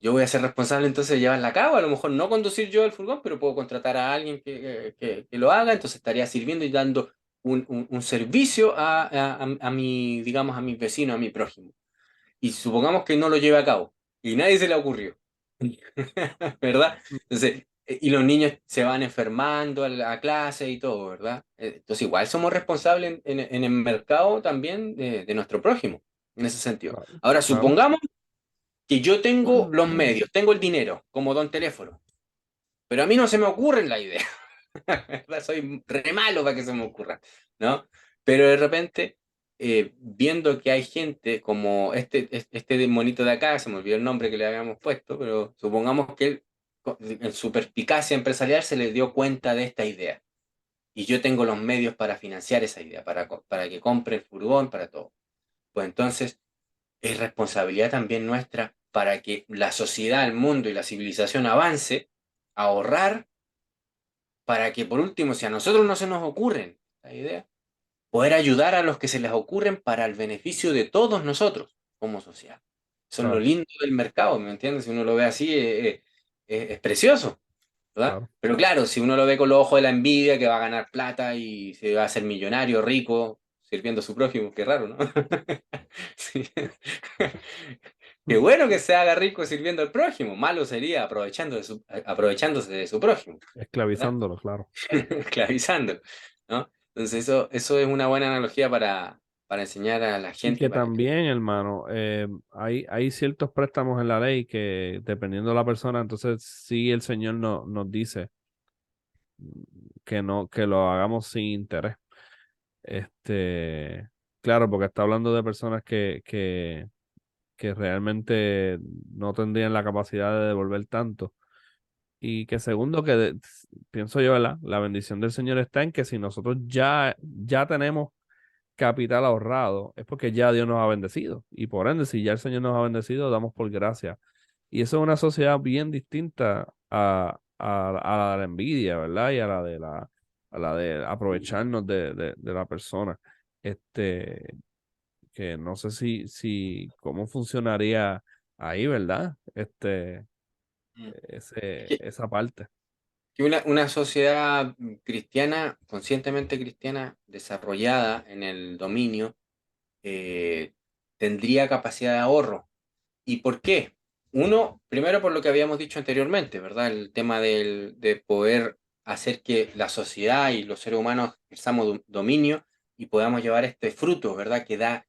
Yo voy a ser responsable entonces de llevarla a cabo, a lo mejor no conducir yo el furgón, pero puedo contratar a alguien que lo haga, entonces estaría sirviendo y dando un servicio a mi, digamos, a mis vecinos, a mi prójimo. Y supongamos que no lo lleve a cabo y nadie se le ocurrió, ¿verdad? Entonces, y los niños se van enfermando a clase y todo, ¿verdad? Entonces igual somos responsables en el mercado también de nuestro prójimo, en ese sentido.
Claro.
Ahora,
Claro.
supongamos que yo tengo los medios, tengo el dinero, como don teléfono, pero a mí no se me ocurren la idea, ¿verdad? Soy re malo para que se me ocurra, ¿no? Pero de repente, viendo que hay gente como este monito de acá, se me olvidó el nombre que le habíamos puesto, pero supongamos que él, en su perspicacia empresarial, se le dio cuenta de esta idea. Y yo tengo los medios para financiar esa idea, para que compre el furgón, para todo. Pues entonces es responsabilidad también nuestra para que la sociedad, el mundo y la civilización avance, ahorrar para que por último, si a nosotros no se nos ocurren la idea, poder ayudar a los que se les ocurren para el beneficio de todos nosotros como sociedad. Eso es lo
Claro,
lindo del mercado, ¿me entiendes? Si uno lo ve así, es precioso, ¿verdad?
claro.
Pero claro, si uno lo ve con los ojos de la envidia, que va a ganar plata y se va a hacer millonario, rico, sirviendo a su prójimo, qué raro, ¿no? Sí. Qué bueno que se haga rico sirviendo al prójimo, malo sería aprovechándose de su prójimo, ¿verdad?
Esclavizándolo, claro.
Esclavizándolo, ¿no? Entonces eso es una buena analogía para enseñar a la
Y
gente
que
para que...
también, hermano, hay ciertos préstamos en la ley que, dependiendo de la persona, entonces sí el Señor nos dice que no, que lo hagamos sin interés. Claro, porque está hablando de personas que realmente no tendrían la capacidad de devolver tanto. Y que segundo, pienso yo, ¿verdad? La bendición del Señor está en que si nosotros ya tenemos capital ahorrado, es porque ya Dios nos ha bendecido. Y por ende, si ya el Señor nos ha bendecido, damos por gracia. Y eso es una sociedad bien distinta a la de la envidia, ¿verdad? Y a la de aprovecharnos de la persona. Este, que no sé cómo funcionaría ahí, ¿verdad?
Mm. Que,
Esa parte.
que una sociedad cristiana, conscientemente cristiana, desarrollada en el dominio, eh, tendría capacidad de ahorro. ¿Y por qué? Uno, primero por lo que habíamos dicho anteriormente, ¿verdad? El tema de poder hacer que la sociedad y los seres humanos ejerzamos dominio y podamos llevar este fruto, ¿verdad? Que da,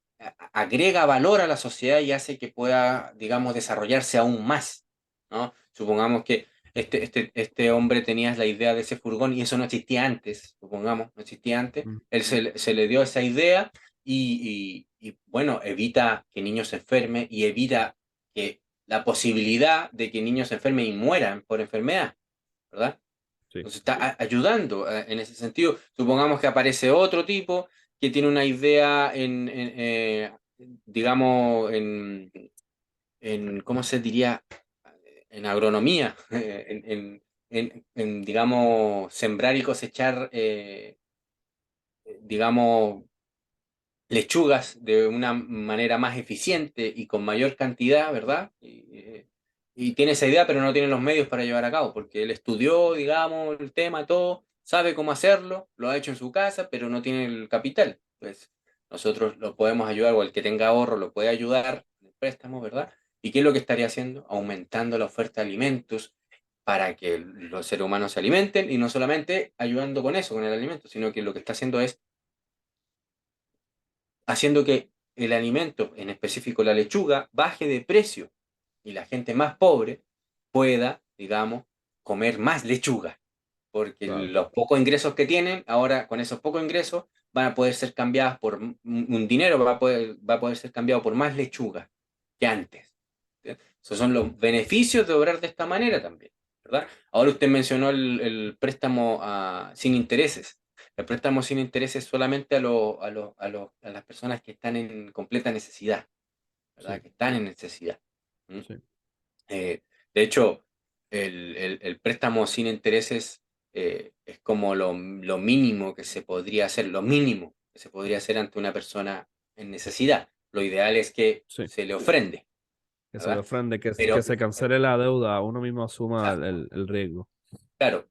agrega valor a la sociedad y hace que pueda, digamos, desarrollarse aún más, ¿no? Supongamos que este hombre tenía la idea de ese furgón y eso no existía antes, supongamos, no existía antes.
Mm,
Él se le dio esa idea bueno, evita que niños se enfermen y evita que la posibilidad de que niños se enfermen y mueran por enfermedad, ¿verdad?
sí,
Entonces está ayudando en ese sentido. Supongamos que aparece otro tipo que tiene una idea digamos, ¿cómo se diría? En agronomía, digamos, sembrar y cosechar, digamos, lechugas de una manera más eficiente y con mayor cantidad, ¿verdad? Y tiene esa idea, pero no tiene los medios para llevar a cabo, porque él estudió, digamos, el tema, todo, sabe cómo hacerlo, lo ha hecho en su casa, pero no tiene el capital. Pues nosotros lo podemos ayudar, o el que tenga ahorro lo puede ayudar en el préstamo, ¿verdad? ¿Y qué es lo que estaría haciendo? Aumentando la oferta de alimentos para que los seres humanos se alimenten y no solamente ayudando con eso, con el alimento, sino que lo que está haciendo es haciendo que el alimento, en específico la lechuga, baje de precio y la gente más pobre pueda, digamos, comer más lechuga, porque
claro.
los pocos ingresos que tienen, ahora con esos pocos ingresos van a poder ser cambiadas por un dinero, va a poder ser cambiado por más lechuga que antes. ¿Sí? Esos son los beneficios de obrar de esta manera también, ¿verdad? Ahora usted mencionó el préstamo sin intereses. El préstamo sin intereses solamente a las personas que están en completa necesidad, ¿verdad?
Sí,
Que están en necesidad. ¿Mm?
sí,
Eh, de hecho, el préstamo sin intereses es como lo mínimo que se podría hacer, lo mínimo que se podría hacer ante una persona en necesidad. Lo ideal es que
sí.
se le ofrende,
Que se le
¿verdad?
ofrende,
Pero,
que se cancele la deuda, uno mismo asuma el riesgo.
claro,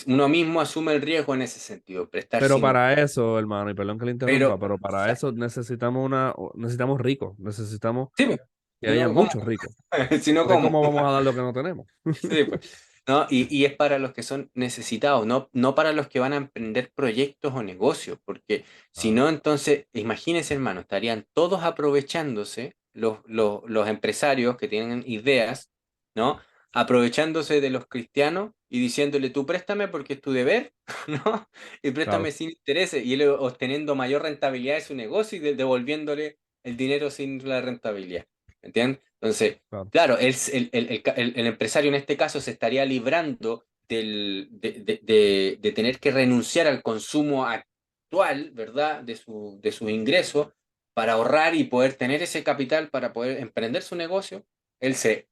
uno mismo asume el riesgo en ese sentido, prestar
Pero
sin
para
interés.
eso, hermano, y perdón que le interrumpa,
Pero,
pero para eso
exacto.
necesitamos ricos, necesitamos
Sí, pues,
que
si
haya
no, ¿cómo?
muchos ricos.
Si no,
Porque
¿cómo?
¿cómo vamos a dar lo que no tenemos?
Sí, pues. ¿No? Y es para los que son necesitados, no para los que van a emprender proyectos o negocios, porque si
Claro,
no, entonces, imagínense, hermano, estarían todos aprovechándose, los empresarios que tienen ideas, ¿no? Aprovechándose de los cristianos y diciéndole, tú préstame porque es tu deber, ¿no? Y préstame
claro,
sin intereses, y él obteniendo mayor rentabilidad de su negocio y devolviéndole el dinero sin la rentabilidad, ¿entiendes? Entonces,
claro.
claro, el empresario en este caso se estaría librando de tener que renunciar al consumo actual, ¿verdad? De sus ingresos para ahorrar y poder tener ese capital para poder emprender su negocio. Él se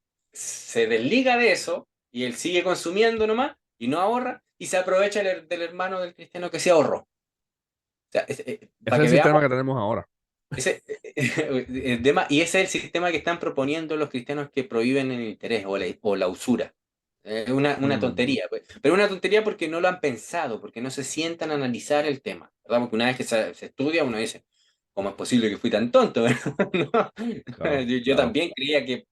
desliga de eso y él sigue consumiendo nomás y no ahorra y se aprovecha del hermano del cristiano que se ahorró. O sea,
Ese es
para
el
que
sistema
veamos
que tenemos ahora.
y ese es el sistema que están proponiendo los cristianos que prohíben el interés o la usura. Es una
Mm,
tontería, pues. Pero una tontería porque no lo han pensado, porque no se sientan a analizar el tema, ¿verdad? Porque una vez que se estudia, uno dice, ¿cómo es posible que fui tan tonto? ¿No?
claro,
Yo
claro,
también creía que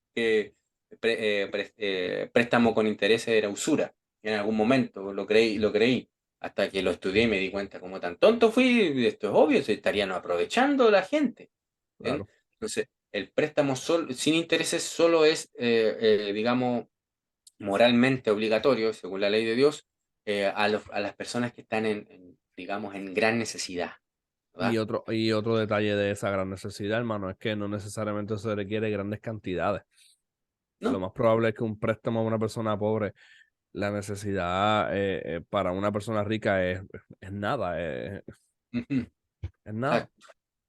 préstamo con interés era usura. En algún momento lo creí hasta que lo estudié y me di cuenta como tan tonto fui, esto es obvio, se estarían aprovechando la gente. ¿Ven?
claro.
Entonces, el préstamo sin intereses solo es, digamos, moralmente obligatorio, según la ley de Dios, a las personas que están digamos, en gran necesidad, ¿verdad?
Y otro detalle de esa gran necesidad, hermano, es que no necesariamente se requiere grandes cantidades. Lo
¿No?
más probable es que un préstamo a una persona pobre, la necesidad para una persona rica es nada,
Ujú.
es nada.
Exacto.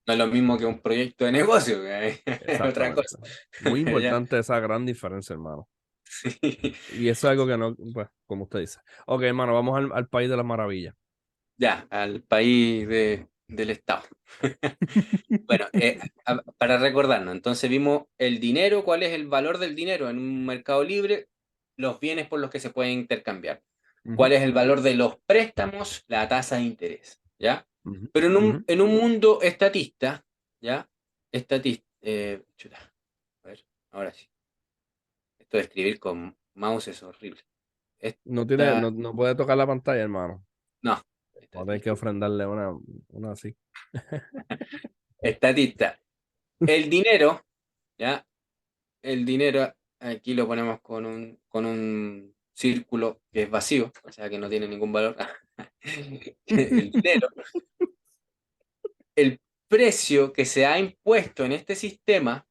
No es lo mismo que un proyecto de negocio, que es otra
Exactamente.
cosa.
Muy
¿Ya?
importante esa gran diferencia, hermano.
Sí.
Y eso es algo que no, pues, como usted dice. Ok, hermano, vamos al país de las maravillas.
Ya, al país del Estado. Bueno, para recordarnos, entonces vimos el dinero, cuál es el valor del dinero en un mercado libre, los bienes por los que se pueden intercambiar.
Ujú,
¿Cuál es el valor de los préstamos? La tasa de interés, ¿ya?
ujú,
Pero
ujú.
en un mundo estatista, ¿ya? Chuta, a ver, ahora sí. Esto de escribir con mouse es horrible.
No tiene,
Esta,
no puede tocar la pantalla, hermano.
no,
Va a tener que
disculpa.
ofrendarle una así.
Estatista. El dinero, ¿ya? El dinero, aquí lo ponemos con un círculo que es vacío, o sea que no tiene ningún valor. El dinero, el precio que se ha impuesto en este sistema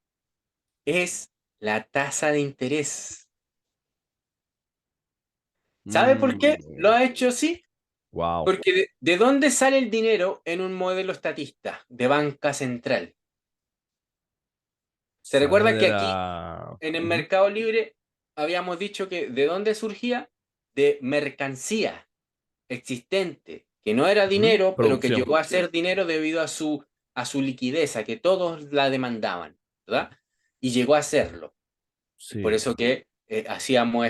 es la tasa de interés. ¿Sabe por qué lo ha hecho así?
Wow.
Porque ¿de dónde sale el dinero en un modelo estatista de banca central? ¿Se
Sale
recuerda
de
que aquí
la.
en el
Ujú,
mercado libre habíamos dicho que de dónde surgía? De mercancía existente, que no era
ujú.
dinero, pero que
Producción.
llegó a ser dinero debido a su liquidez, a que todos la demandaban, ¿verdad? Y llegó a serlo. Es por
Sí,
eso que hacíamos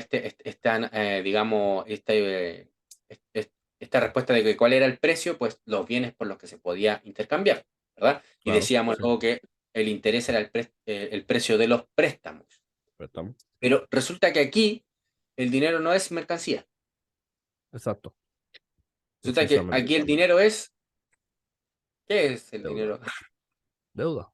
digamos, esta respuesta de que cuál era el precio, pues los bienes por los que se podía intercambiar, ¿verdad? Y
claro.
decíamos
Sí.
luego que el interés era el precio de los préstamos.
Estamos.
Pero resulta que aquí el dinero no es mercancía.
Exacto.
Resulta que
Precisamente.
aquí el dinero es, ¿qué es el
Deuda.
dinero?
Deuda.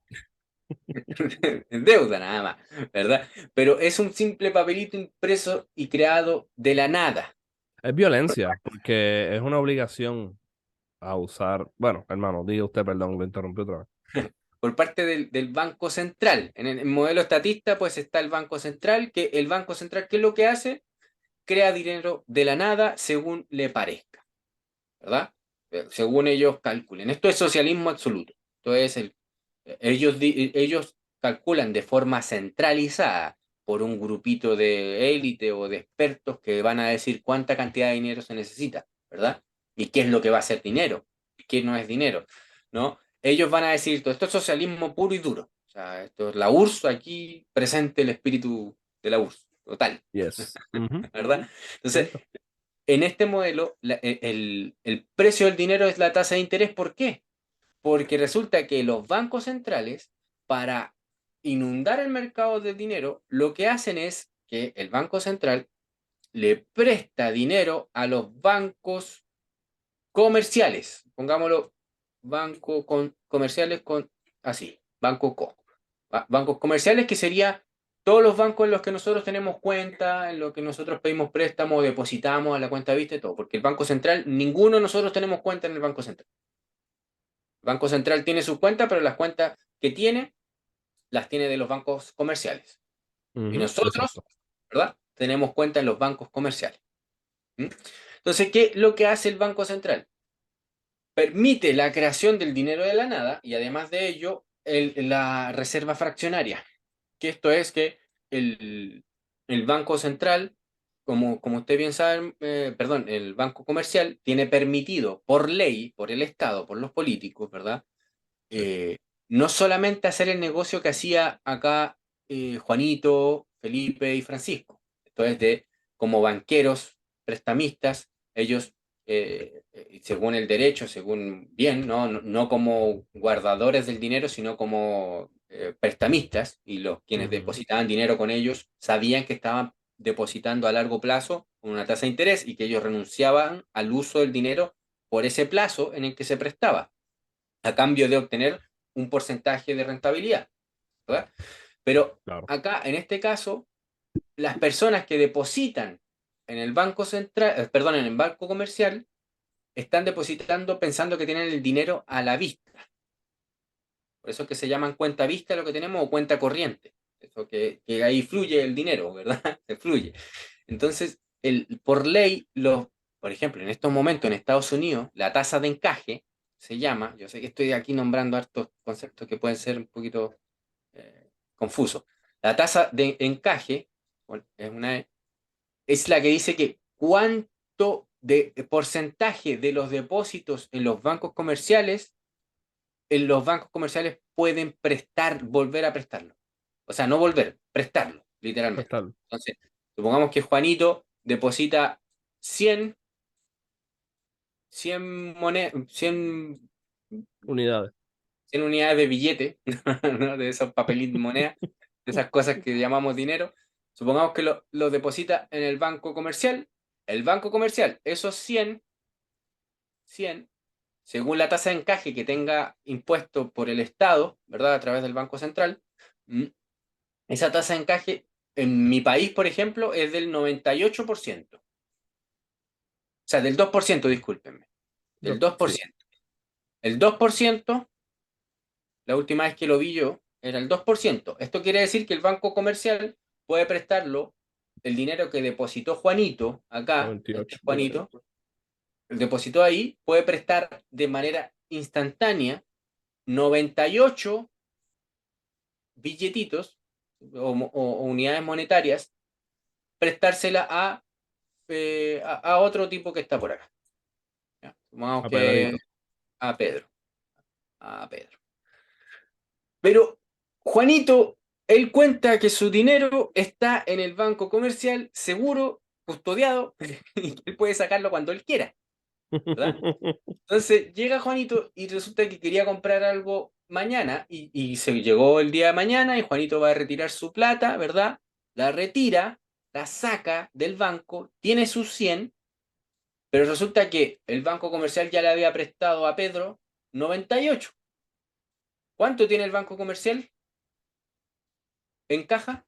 Deuda nada más, ¿verdad? Pero es un simple papelito impreso y creado de la nada.
Es violencia, porque es una obligación a usar. Bueno, hermano, diga usted, perdón, lo interrumpí otra vez.
Por parte del Banco Central. En el modelo estatista, pues está el Banco Central, que el Banco Central, ¿qué es lo que hace? Crea dinero de la nada según le parezca, ¿verdad? Según ellos calculen. Esto es socialismo absoluto. Esto es ellos calculan de forma centralizada por un grupito de élite o de expertos que van a decir cuánta cantidad de dinero se necesita, ¿verdad? Y qué es lo que va a ser dinero, y qué no es dinero, ¿no? Ellos van a decir, todo esto es socialismo puro y duro. O sea, esto es la URSS, aquí presente el espíritu de la URSS, total,
Yes. Ujú,
¿verdad? Entonces,
cierto.
en este modelo, el precio del dinero es la tasa de interés. ¿Por qué? Porque resulta que los bancos centrales, para inundar el mercado del dinero, lo que hacen es que el Banco Central le presta dinero a los bancos comerciales. Pongámoslo, comerciales con, así, Banco Co. Bancos comerciales que sería todos los bancos en los que nosotros tenemos cuenta, en los que nosotros pedimos préstamo, depositamos a la cuenta vista y todo. Porque el Banco Central, ninguno de nosotros tenemos cuenta en el Banco Central. El Banco Central tiene sus cuentas, pero las cuentas que tiene las tiene de los bancos comerciales. Y
Ujú,
nosotros,
exacto.
¿verdad? Tenemos cuenta en los bancos comerciales. ¿Mm? Entonces, ¿qué es lo que hace el Banco Central? Permite la creación del dinero de la nada y además de ello, la reserva fraccionaria. Que esto es que el, el Banco Central, como usted bien sabe, perdón, el Banco Comercial tiene permitido por ley, por el Estado, por los políticos, ¿verdad?
Sí.
eh, no solamente hacer el negocio que hacía acá Juanito, Felipe y Francisco. Esto es de como banqueros, prestamistas, ellos, según el derecho, según bien, no como guardadores del dinero, sino como prestamistas, y los quienes
Ujú,
depositaban dinero con ellos sabían que estaban depositando a largo plazo con una tasa de interés y que ellos renunciaban al uso del dinero por ese plazo en el que se prestaba a cambio de obtener un porcentaje de rentabilidad, ¿verdad? Pero
claro.
acá, en este caso, las personas que depositan en el banco central, perdón, en el banco comercial, están depositando pensando que tienen el dinero a la vista. Por eso es que se llaman cuenta vista lo que tenemos o cuenta corriente. Eso que ahí fluye el dinero, ¿verdad? Se fluye. Entonces, por ley, por ejemplo, en estos momentos en Estados Unidos, la tasa de encaje se llama, yo sé que estoy aquí nombrando hartos conceptos que pueden ser un poquito confusos. La tasa de encaje, bueno, es la que dice que cuánto de porcentaje de los depósitos en los bancos comerciales pueden volver a prestarlo. O sea, no volver, prestarlo, literalmente.
Prestarlo.
Entonces, supongamos que Juanito deposita 100 100
Unidades.
100 unidades de billete, ¿no? De esos papelitos de moneda, de esas cosas que llamamos dinero. Supongamos que lo deposita en el banco comercial. El banco comercial, esos 100 según la tasa de encaje que tenga impuesto por el Estado, ¿verdad? A través del Banco Central, esa tasa de encaje en mi país, por ejemplo, es del 98%. O sea, del 2%, discúlpenme. Del
Sí.
2%. El 2%, la última vez que lo vi yo, era el 2%. Esto quiere decir que el banco comercial puede prestarlo, el dinero que depositó Juanito, acá, este
98.
Juanito, el depositó ahí, puede prestar de manera instantánea 98 billetitos o unidades monetarias, prestársela a otro tipo que está por acá. ¿Ya? Supongamos
A
que
Pedrito.
a Pedro. A Pedro. Pero Juanito, él cuenta que su dinero está en el banco comercial, seguro, custodiado, y que él puede sacarlo cuando él quiera, ¿verdad? Entonces llega Juanito y resulta que quería comprar algo mañana y se llegó el día de mañana y Juanito va a retirar su plata, ¿verdad? La retira, la saca del banco, tiene sus 100, pero resulta que el banco comercial ya le había prestado a Pedro 98. ¿Cuánto tiene el banco comercial en caja?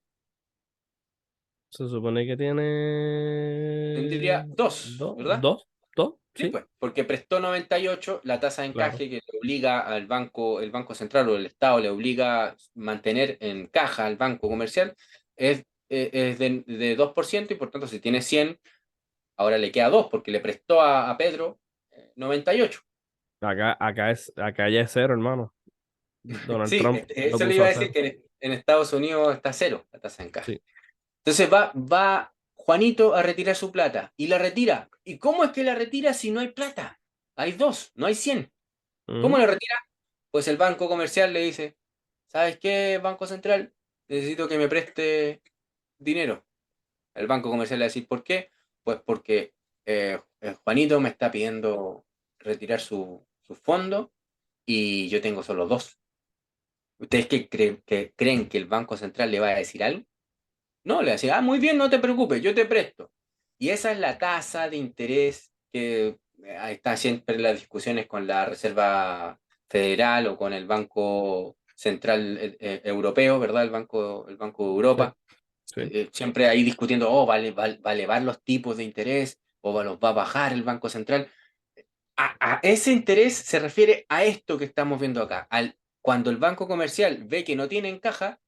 Se supone que tiene
Tendría 2,
dos,
¿verdad?
dos, dos,
Sí,
sí,
pues, porque prestó 98, la tasa de
claro.
encaje que le obliga al banco, el Banco Central o el Estado le obliga a mantener en caja al banco comercial, es de 2% y por tanto si tiene 100 ahora le queda 2 porque le prestó a Pedro 98.
Acá ya es cero, hermano. Donald
Sí,
Trump lo
eso le
puso
iba a
a
decir
cero.
que en Estados Unidos está cero la tasa de encaje.
Sí.
Entonces va Juanito a retirar su plata y la retira. ¿Y cómo es que la retira si no hay plata? Hay dos, no hay 100. ¿Cómo
Ujú.
la retira? Pues el banco comercial le dice, ¿sabes qué, Banco Central? Necesito que me preste dinero. El banco comercial le va a decir, ¿por qué? Pues porque Juanito me está pidiendo retirar su fondo y yo tengo solo dos. ¿Ustedes creen que el Banco Central le va a decir algo? No, le va a decir, muy bien, no te preocupes, yo te presto. Y esa es la tasa de interés que ahí está siempre en las discusiones con la Reserva Federal o con el Banco Central Europeo, ¿verdad? El Banco de
Sí,
Europa.
sí.
Siempre ahí discutiendo, oh, va a elevar los tipos de interés o los va a bajar el Banco Central. A ese interés se refiere a esto que estamos viendo acá. Cuando el banco comercial ve que no tiene encaja,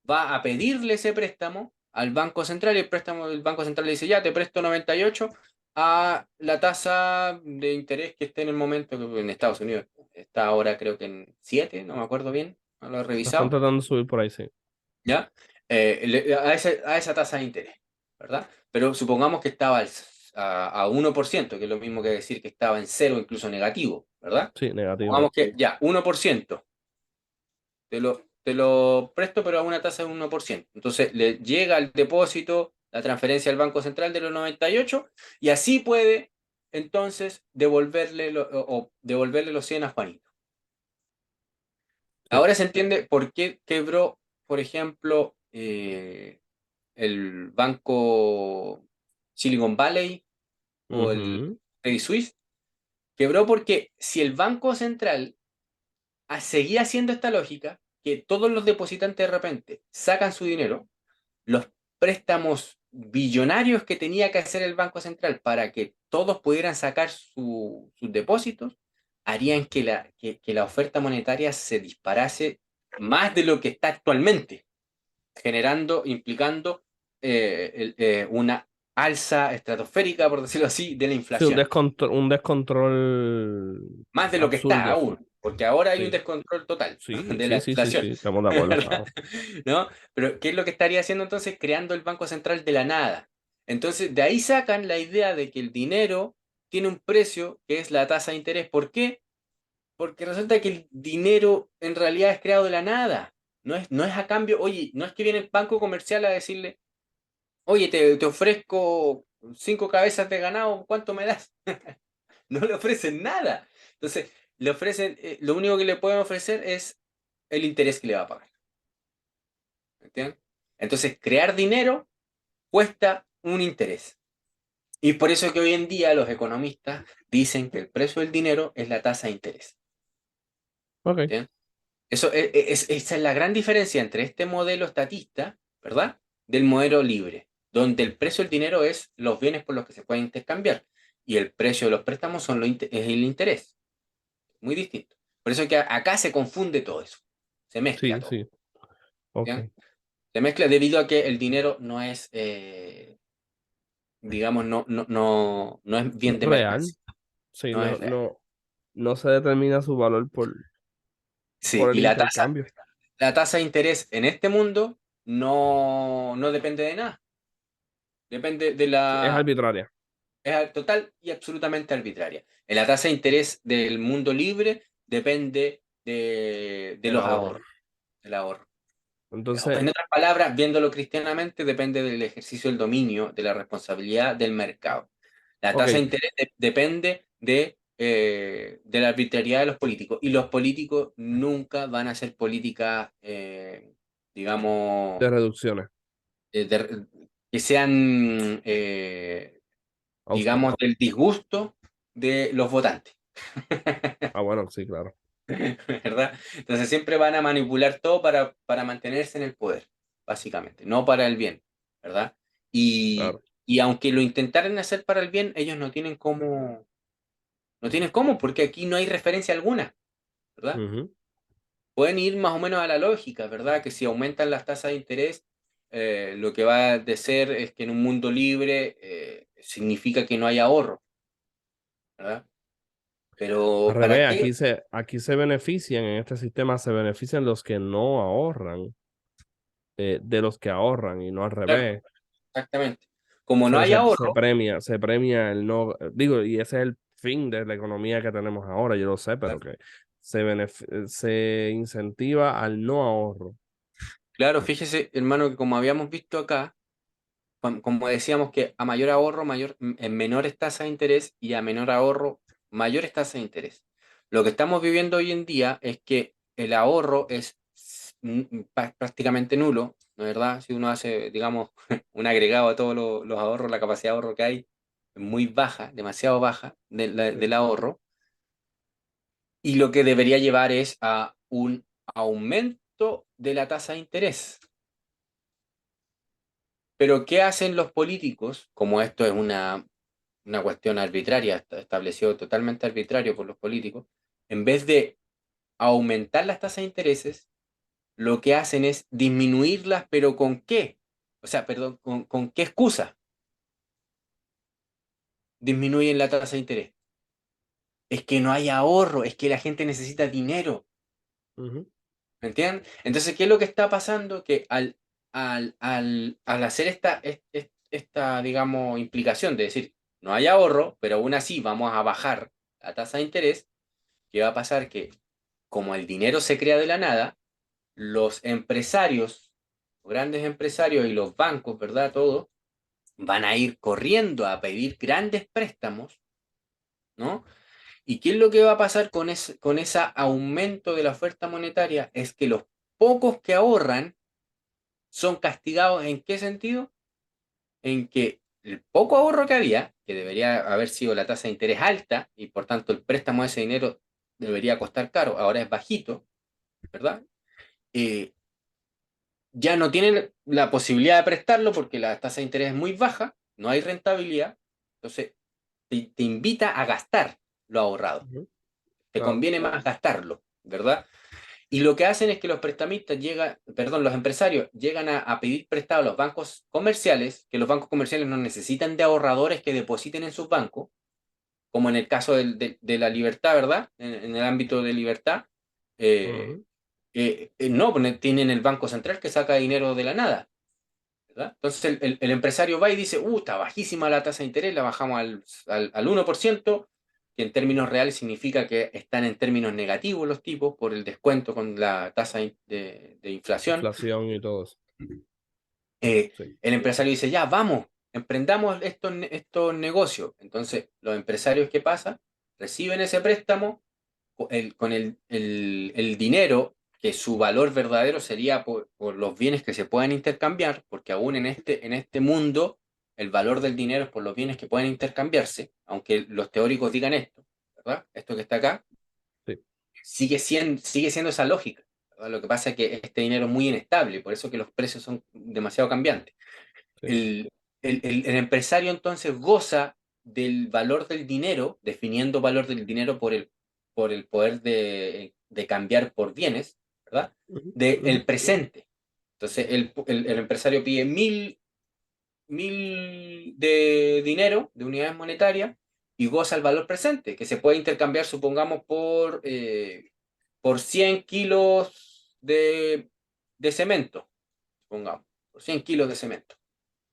va a pedirle ese préstamo al Banco Central y el Banco Central le dice, ya, te presto 98 a la tasa de interés que esté en el momento, que en Estados Unidos está ahora creo que en 7, no me acuerdo bien, no lo he
La están
revisado,
tratando de subir por ahí, sí.
¿ya? A esa tasa de interés, ¿verdad? Pero supongamos que estaba a 1%, que es lo mismo que decir que estaba en cero, incluso negativo, ¿verdad?
Sí, negativo.
Supongamos que ya, 1%, te lo presto, pero a una tasa de 1%. Entonces le llega al depósito la transferencia al Banco Central de los 98 y así puede entonces devolverle los 100 a Juanito.
Sí.
Ahora se entiende por qué quebró, por ejemplo, el banco Silicon Valley o el
Ujú.
Credit Suisse. Quebró porque si el Banco Central seguía haciendo esta lógica, que todos los depositantes de repente sacan su dinero, los préstamos billonarios que tenía que hacer el Banco Central para que todos pudieran sacar sus depósitos, harían que la oferta monetaria se disparase más de lo que está actualmente, implicando una alza estratosférica, por decirlo así, de la
Sí,
inflación.
un descontrol
Más de lo que está
absurdo.
aún, porque ahora hay un
Sí,
descontrol total
sí,
de la
sí, sí, sí,
inflación,
sí, estamos de acuerdo,
¿verdad?
claro.
¿No? Pero ¿qué es lo que estaría haciendo entonces? Creando el Banco Central de la nada. Entonces, de ahí sacan la idea de que el dinero tiene un precio que es la tasa de interés. ¿Por qué? Porque resulta que el dinero en realidad es creado de la nada. No es a cambio, oye, no es que viene el banco comercial a decirle, oye, te ofrezco 5 cabezas de ganado, ¿cuánto me das? No le ofrecen nada. Entonces, le ofrecen, lo único que le pueden ofrecer es el interés que le va a pagar. ¿Entiendes? Entonces, crear dinero cuesta un interés. Y por eso que hoy en día los economistas dicen que el precio del dinero es la tasa de interés.
Ok,
¿Entiendes? Esa es la gran diferencia entre este modelo estatista, ¿verdad? Del modelo libre, donde el precio del dinero es los bienes por los que se pueden intercambiar y el precio de los préstamos es el interés. Muy distinto. Por eso que acá se confunde todo eso. Se mezcla
sí,
todo.
sí, ok.
¿Ya? Se mezcla debido a que el dinero no es, digamos, no es bien de
Real,
mercancía.
sí,
No es real.
no se determina su valor
Sí,
por el
y
intercambio.
la tasa de interés en este mundo no depende de nada. Depende de
Sí, es
la...
arbitraria.
Es total y absolutamente arbitraria. En la tasa de interés del mundo libre depende de
El
los
ahorro.
ahorros, del ahorro.
Entonces,
En otras palabras, viéndolo cristianamente, depende del ejercicio del dominio, de la responsabilidad del mercado. La
ok,
tasa de interés depende de la arbitrariedad de los políticos. Y los políticos nunca van a hacer políticas, digamos,
de reducciones,
que sean,
austeras.
digamos, del disgusto de los votantes.
Ah, bueno, sí, claro,
¿Verdad? Entonces siempre van a manipular todo para mantenerse en el poder, básicamente, no para el bien, ¿verdad? Y,
claro.
y aunque lo intentaran hacer para el bien, ellos no tienen cómo, porque aquí no hay referencia alguna, ¿verdad?
Ujú.
Pueden ir más o menos a la lógica, ¿verdad? Que si aumentan las tasas de interés, lo que va a ser es que en un mundo libre significa que no hay ahorro, ¿verdad?
Al
Pero ¿para
revés,
qué?
aquí se benefician, en este sistema se benefician los que no ahorran, de los que ahorran y no al
Claro,
revés.
exactamente. Como
O
no
sea,
hay ahorro,
se premia el no, digo, y ese es el fin de la economía que tenemos ahora, yo lo sé, pero que se incentiva al no ahorro.
claro, fíjese, hermano, que como habíamos visto acá, como decíamos que a mayor ahorro, en menores tasas de interés y a menor ahorro, mayores tasas de interés. Lo que estamos viviendo hoy en día es que el ahorro es prácticamente nulo, ¿no es verdad? Si uno hace, digamos, un agregado a todos los ahorros, la capacidad de ahorro que hay es muy baja, demasiado baja del
Sí.
ahorro, y lo que debería llevar es a un aumento de la tasa de interés. Pero ¿qué hacen los políticos? Como esto es una cuestión arbitraria, establecido totalmente arbitrario por los políticos, en vez de aumentar las tasas de intereses, lo que hacen es disminuirlas, pero ¿con qué? O sea, perdón, ¿con qué excusa disminuyen la tasa de interés? Es que no hay ahorro, es que la gente necesita dinero,
Ujú,
¿me entienden? Entonces, ¿qué es lo que está pasando? Que al hacer esta, digamos, implicación de decir, no hay ahorro, pero aún así vamos a bajar la tasa de interés, ¿qué va a pasar? Que como el dinero se crea de la nada, los empresarios, grandes empresarios y los bancos, ¿verdad? Todos van a ir corriendo a pedir grandes préstamos, ¿no? ¿Y qué es lo que va a pasar con ese aumento de la oferta monetaria? Es que los pocos que ahorran son castigados. ¿En qué sentido? En que el poco ahorro que había, que debería haber sido la tasa de interés alta y por tanto el préstamo de ese dinero debería costar caro, ahora es bajito, ¿verdad? Eh, ya no tienen la posibilidad de prestarlo porque la tasa de interés es muy baja, no hay rentabilidad, entonces te invita a gastar lo ahorrado,
ujú,
te
claro.
conviene más gastarlo, ¿verdad? Y lo que hacen es que los prestamistas llegan, perdón, los empresarios llegan a pedir prestado a los bancos comerciales, que los bancos comerciales no necesitan de ahorradores que depositen en sus bancos, como en el caso de la libertad, ¿verdad? En el ámbito de libertad. eh,
Ujú.
no, pues tienen el Banco Central que saca dinero de la nada, ¿verdad? Entonces el empresario va y dice, está bajísima la tasa de interés, la bajamos al 1%, que en términos reales significa que están en términos negativos los tipos por el descuento con la tasa de inflación.
Inflación y todo eso.
Eh,
Sí.
el empresario dice, ya, vamos, emprendamos estos negocios. Entonces, los empresarios, ¿qué pasa? Reciben ese préstamo con el dinero, que su valor verdadero sería por los bienes que se puedan intercambiar, porque aún en este mundo el valor del dinero es por los bienes que pueden intercambiarse, aunque los teóricos digan esto, ¿verdad? Esto que está acá,
Sí.
sigue siendo esa lógica, ¿verdad? Lo que pasa es que este dinero es muy inestable, por eso que los precios son demasiado cambiantes.
Sí.
El empresario entonces goza del valor del dinero, definiendo valor del dinero por el poder de cambiar por bienes, ¿verdad?
Ujú, ujú.
Del presente. Entonces el empresario pide mil de dinero, de unidades monetarias, y goza el valor presente, que se puede intercambiar, supongamos, por 100 kilos de cemento, supongamos, por 100 kilos de cemento.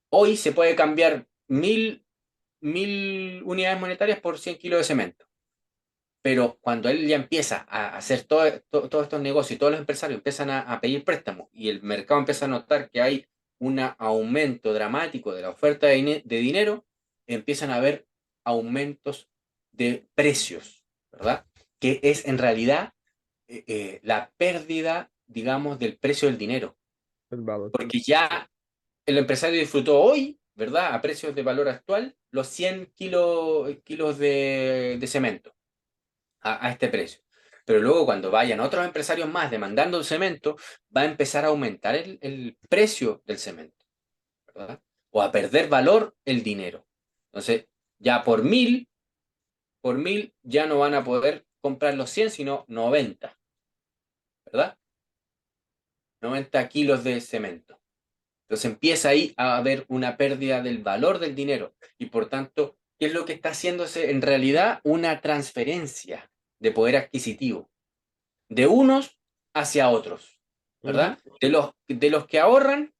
Hoy se puede cambiar mil unidades monetarias por 100 kilos de cemento. Pero cuando él ya empieza a hacer todos estos negocios y todos los empresarios empiezan a pedir préstamos y el mercado empieza a notar que hay un aumento dramático de la oferta de dinero, empiezan a haber aumentos de precios, ¿verdad? Que es en realidad la pérdida, digamos, del precio del dinero.
El valor.
Porque ya el empresario disfrutó hoy, ¿verdad? A precios de valor actual, los 100 kilos de cemento a este precio. Pero luego cuando vayan otros empresarios más demandando el cemento, va a empezar a aumentar el precio del cemento, ¿verdad? O a perder valor el dinero. Entonces, ya por mil ya no van a poder comprar los 100 sino 90, ¿verdad? 90 kilos de cemento. Entonces empieza ahí a haber una pérdida del valor del dinero y por tanto, ¿qué es lo que está haciéndose en realidad? Una transferencia de poder adquisitivo de unos hacia otros,
Ujú.
¿verdad? De los que ahorran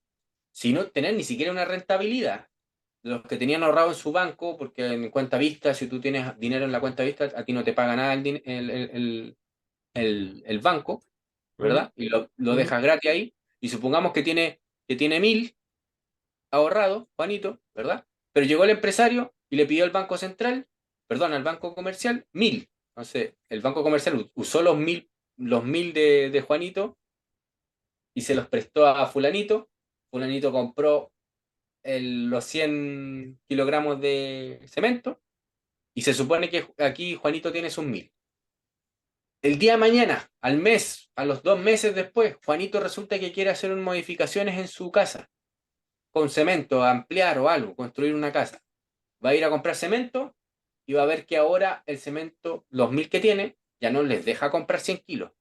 sin no tener ni siquiera una rentabilidad, de los que tenían ahorrado en su banco, porque en cuenta vista, si tú tienes dinero en la cuenta vista, a ti no te paga nada el banco,
Ujú.
¿verdad? Y lo
Ujú.
dejas gratis ahí, y supongamos que tiene 1.000 ahorrado, Juanito, ¿verdad? Pero llegó el empresario y le pidió al Banco Central, perdón, al Banco Comercial, 1.000. Entonces, el Banco Comercial usó los mil de Juanito y se los prestó a Fulanito. Fulanito compró los 100 kilogramos de cemento y se supone que aquí Juanito tiene sus 1.000. El día de mañana, al mes, a los 2 meses después, Juanito resulta que quiere hacer unas modificaciones en su casa, con cemento, ampliar o algo, construir una casa. Va a ir a comprar cemento y va a ver que ahora el cemento, los 1.000 que tiene, ya no les deja comprar 100 kilos,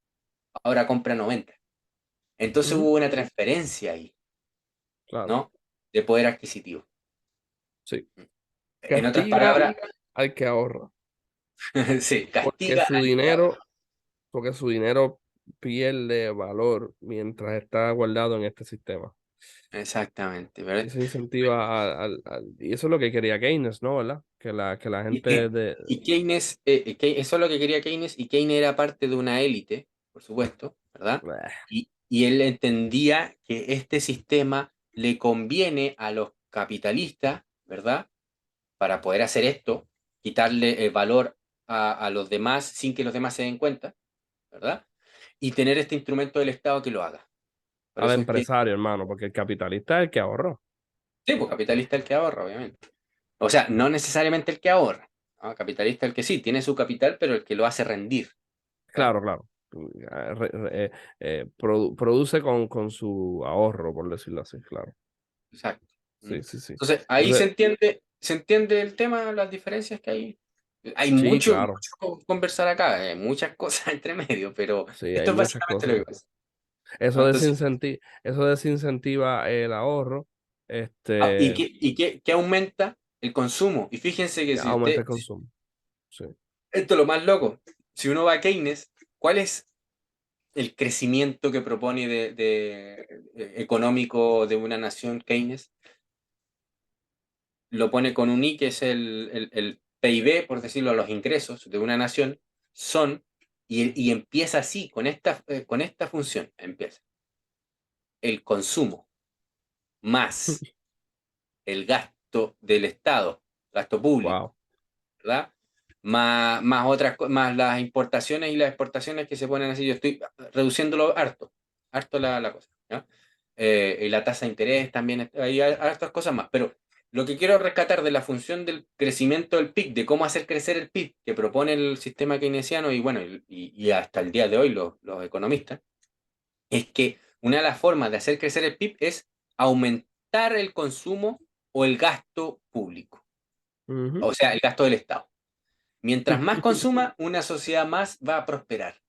ahora compra 90. Entonces
Ujú.
hubo una transferencia ahí,
Claro.
¿no? De poder adquisitivo.
Sí.
En otras
Castiga
palabras,
al que ahorra.
sí,
Porque
castiga
su
al que ahorra.
dinero, porque su dinero pierde valor mientras está guardado en este sistema.
Exactamente,
Y
¿verdad?
eso incentiva y eso es lo que quería Keynes, ¿no? ¿Verdad? Que la
Y,
gente de.
y Keynes, eso es lo que quería Keynes, y Keynes era parte de una élite, por supuesto, ¿verdad?
Bleh.
Y él entendía que este sistema le conviene a los capitalistas, ¿verdad? Para poder hacer esto, quitarle el valor a los demás sin que los demás se den cuenta, ¿verdad? Y tener este instrumento del Estado que lo haga. Por
Al
eso es que,
empresario, hermano, porque el capitalista es el que ahorró.
sí, pues capitalista el que ahorra, obviamente. O sea, no necesariamente el que ahorra, ¿no? Capitalista el que sí, tiene su capital, pero el que lo hace rendir, ¿verdad?
Claro, claro. Produce con su ahorro, por decirlo así, claro.
Exacto. ¿Mm?
Sí, sí, sí.
Entonces, ahí se
Entonces,
entiende el tema, las diferencias que hay. Hay
Sí,
mucho,
claro.
mucho que conversar acá, muchas cosas entre medio, pero
Sí, hay
esto es
muchas
básicamente lo
cosas.
que pasa, ¿no? Entonces,
Eso desincentiva el ahorro,
¿qué aumenta? El consumo. Y fíjense que si
aumenta
usted,
el consumo. Sí.
esto es lo más loco, si uno va a Keynes, ¿cuál es el crecimiento que propone económico de una nación Keynes? Lo pone con un I, que es el PIB, por decirlo, los ingresos de una nación, son, y empieza así, con esta función, empieza. El consumo más el gasto del Estado, gasto público,
Wow.
¿verdad? Más las importaciones y las exportaciones que se ponen así. Yo estoy reduciéndolo harto la cosa, ¿ya? Y la tasa de interés también, hay hartas cosas más. Pero lo que quiero rescatar de la función del crecimiento del PIB, de cómo hacer crecer el PIB que propone el sistema keynesiano y bueno, y hasta el día de hoy los economistas, es que una de las formas de hacer crecer el PIB es aumentar el consumo o el gasto público,
Ujú.
o sea, el gasto del Estado. Mientras más consuma, una sociedad más va a prosperar.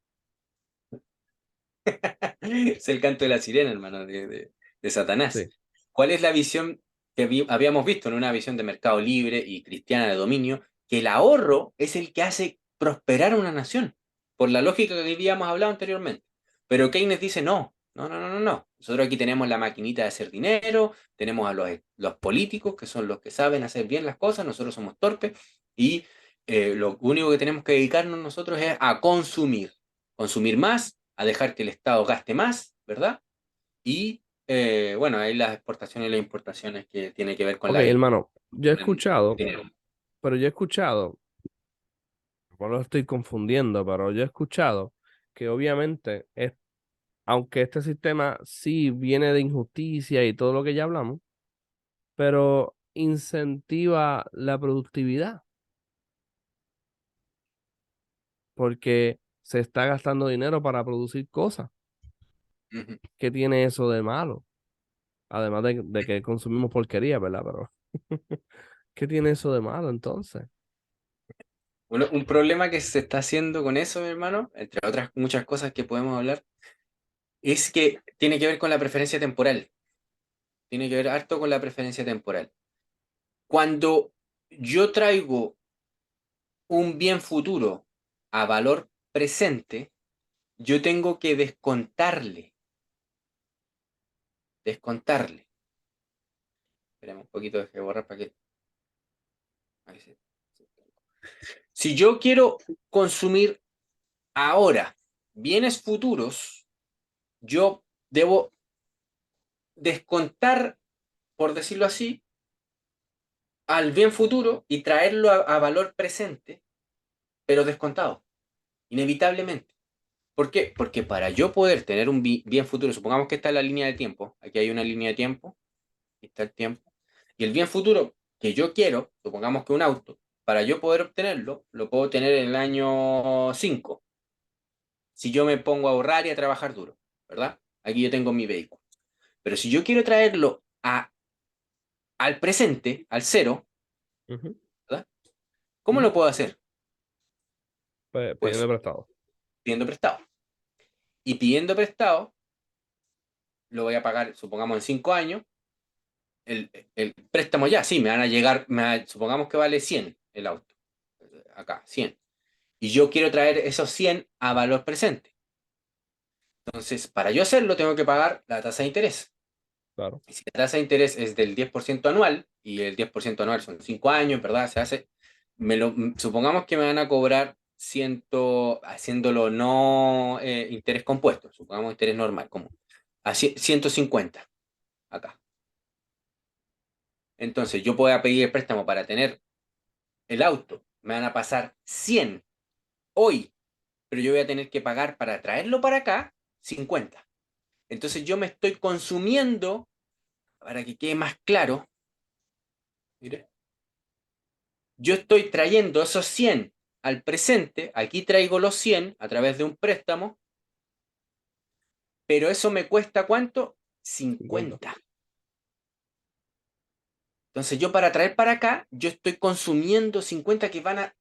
Es el canto de la sirena, hermano, de Satanás.
Sí.
¿Cuál es la visión que habíamos visto en una visión de mercado libre y cristiana de dominio? Que el ahorro es el que hace prosperar a una nación, por la lógica que habíamos hablado anteriormente. Pero Keynes dice, no, no, no, no, no, no. Nosotros aquí tenemos la maquinita de hacer dinero, tenemos a los políticos, que son los que saben hacer bien las cosas, nosotros somos torpes, y lo único que tenemos que dedicarnos nosotros es a consumir más, a dejar que el Estado gaste más, ¿verdad? Y bueno, hay las exportaciones y las importaciones que tiene que ver con
Ok,
la
hermano, yo he
con el
escuchado,
dinero.
pero yo he escuchado, no lo estoy confundiendo, pero yo he escuchado que obviamente, aunque este sistema sí viene de injusticia y todo lo que ya hablamos, pero incentiva la productividad porque se está gastando dinero para producir cosas.
Ujú.
¿Qué tiene eso de malo? Además de que consumimos porquería, ¿verdad? Pero, ¿qué tiene eso de malo entonces?
Bueno, un problema que se está haciendo con eso, mi hermano, entre otras muchas cosas que podemos hablar, es que tiene que ver con la preferencia temporal. Tiene que ver harto con la preferencia temporal. Cuando yo traigo un bien futuro a valor presente, yo tengo que descontarle. Esperemos un poquito, de borrar para que... ahí sí. Si yo quiero consumir ahora bienes futuros, yo debo descontar, por decirlo así, al bien futuro y traerlo a valor presente, pero descontado, inevitablemente. ¿Por qué? Porque para yo poder tener un bien futuro, supongamos que está en la línea de tiempo, aquí hay una línea de tiempo, aquí está el tiempo, y el bien futuro que yo quiero, supongamos que un auto, para yo poder obtenerlo, lo puedo tener en el año 5 si yo me pongo a ahorrar y a trabajar duro, ¿verdad? Aquí yo tengo mi vehículo. Pero si yo quiero traerlo al presente, al cero,
Ujú,
¿verdad? ¿Cómo
ujú.
lo puedo hacer?
Pidiendo
Pues
prestado.
pidiendo prestado. Y pidiendo prestado, lo voy a pagar, supongamos, en 5 años. El préstamo ya, sí, me van a llegar, supongamos que vale 100 el auto. Acá, 100. Y yo quiero traer esos 100 a valor presente. Entonces, para yo hacerlo, tengo que pagar la tasa de interés.
Claro.
Y si la tasa de interés es del 10% anual, y el 10% anual son 5 años, ¿verdad? Se hace, supongamos que me van a cobrar haciéndolo no interés compuesto, supongamos interés normal, como 150 acá. Entonces yo puedo pedir el préstamo para tener el auto, me van a pasar 100 hoy, pero yo voy a tener que pagar para traerlo para acá 50. Entonces yo me estoy consumiendo, para que quede más claro, mire, yo estoy trayendo esos 100 al presente, aquí traigo los 100 a través de un préstamo, pero eso me cuesta ¿cuánto?
50.
50. Entonces yo para traer para acá, yo estoy consumiendo 50 que van a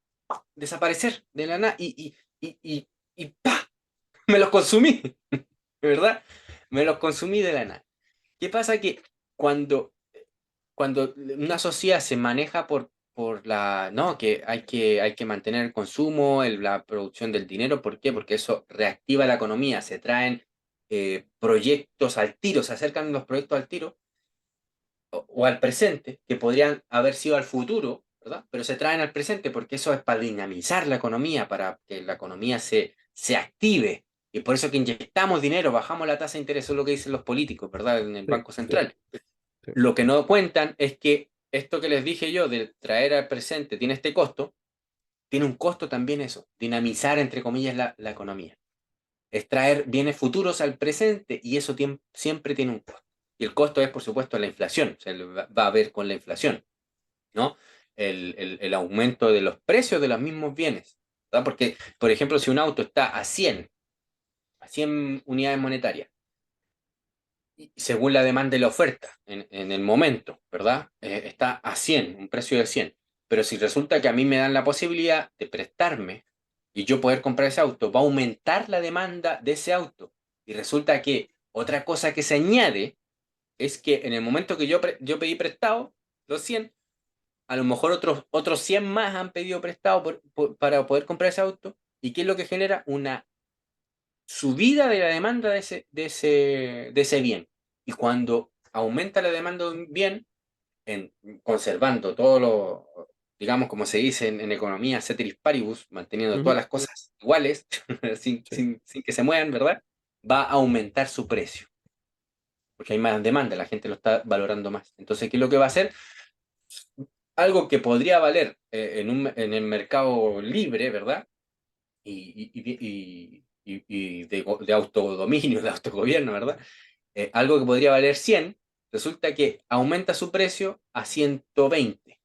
desaparecer de la nada y ¡pah! Me los consumí, ¿verdad? Me los consumí de la nada. ¿Qué pasa? Que cuando, cuando una sociedad se maneja por la, no, que hay que mantener el consumo, la producción del dinero, ¿por qué? Porque eso reactiva la economía, se traen proyectos al tiro, se acercan los proyectos al tiro o al presente, que podrían haber sido al futuro, ¿verdad? Pero se traen al presente porque eso es para dinamizar la economía, para que la economía se active. Y por eso que inyectamos dinero, bajamos la tasa de interés, eso es lo que dicen los políticos, ¿verdad? En el
Sí,
Banco Central.
sí.
Lo que no cuentan es que esto que les dije yo de traer al presente tiene este costo, tiene un costo también eso, dinamizar, entre comillas, la economía. Es traer bienes futuros al presente y eso siempre tiene un costo. Y el costo es, por supuesto, la inflación, se va a ver con la inflación, ¿no? El aumento de los precios de los mismos bienes, ¿verdad? Porque, por ejemplo, si un auto está a 100 unidades monetarias, según la demanda y la oferta en el momento, ¿verdad? Está a 100, un precio de 100. Pero si resulta que a mí me dan la posibilidad de prestarme y yo poder comprar ese auto, va a aumentar la demanda de ese auto. Y resulta que otra cosa que se añade es que en el momento que yo pedí prestado los 100, a lo mejor otros 100 más han pedido prestado para poder comprar ese auto. ¿Y qué es lo que genera? Una subida de la demanda de ese bien. Y cuando aumenta la demanda de un bien, conservando todo lo, digamos, como se dice en economía, ceteris paribus, manteniendo todas
Ujú.
las cosas iguales,
Sí.
sin que se muevan, ¿verdad? Va a aumentar su precio, porque hay más demanda, la gente lo está valorando más. Entonces, ¿qué es lo que va a hacer? Algo que podría valer en el mercado libre, ¿verdad? Y de autodominio, de autogobierno, ¿verdad? Algo que podría valer 100 resulta que aumenta su precio a 120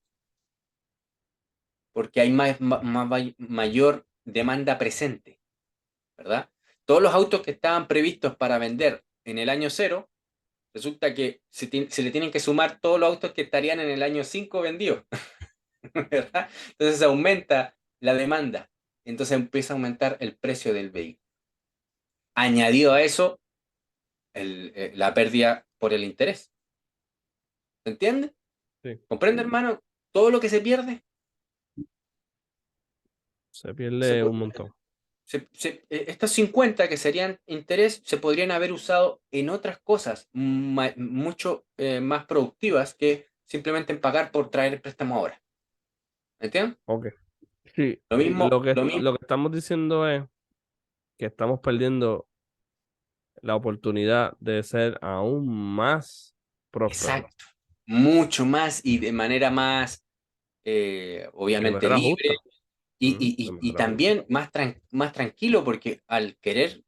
porque hay mayor demanda presente, ¿verdad? Todos los autos que estaban previstos para vender en el año cero, resulta que se le tienen que sumar todos los autos que estarían en el año 5 vendidos, ¿verdad? Entonces aumenta la demanda, entonces empieza a aumentar el precio del vehículo. Añadido a eso, la pérdida por el interés. ¿Se entiende?
Sí.
¿Comprende, hermano? Todo lo que se pierde,
Se
se,
pierde
pu-
un montón.
estos 50 que serían interés se podrían haber usado en otras cosas mucho más productivas que simplemente en pagar por traer el préstamo ahora. ¿Entiendes?
Ok. Sí,
Lo mismo, lo
lo
mismo,
que estamos diciendo es que estamos perdiendo la oportunidad de ser aún más prósperos
exacto. Mucho más y de manera más,
y de
obviamente,
manera
libre
justa. Ujú, de
y
manera justa.
también más tranquilo, porque al querer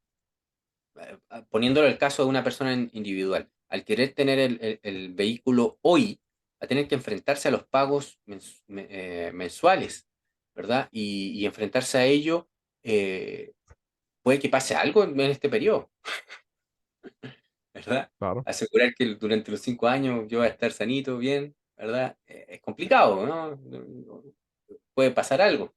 poniéndolo el caso de una persona individual, al querer tener el vehículo hoy, a tener que enfrentarse a los pagos mensuales, ¿verdad? Y enfrentarse a ello, eh, puede que pase algo en este periodo, ¿verdad?
Claro.
Asegurar que durante los 5 años yo voy a estar sanito, bien, ¿verdad? Es complicado, ¿no? Puede pasar algo.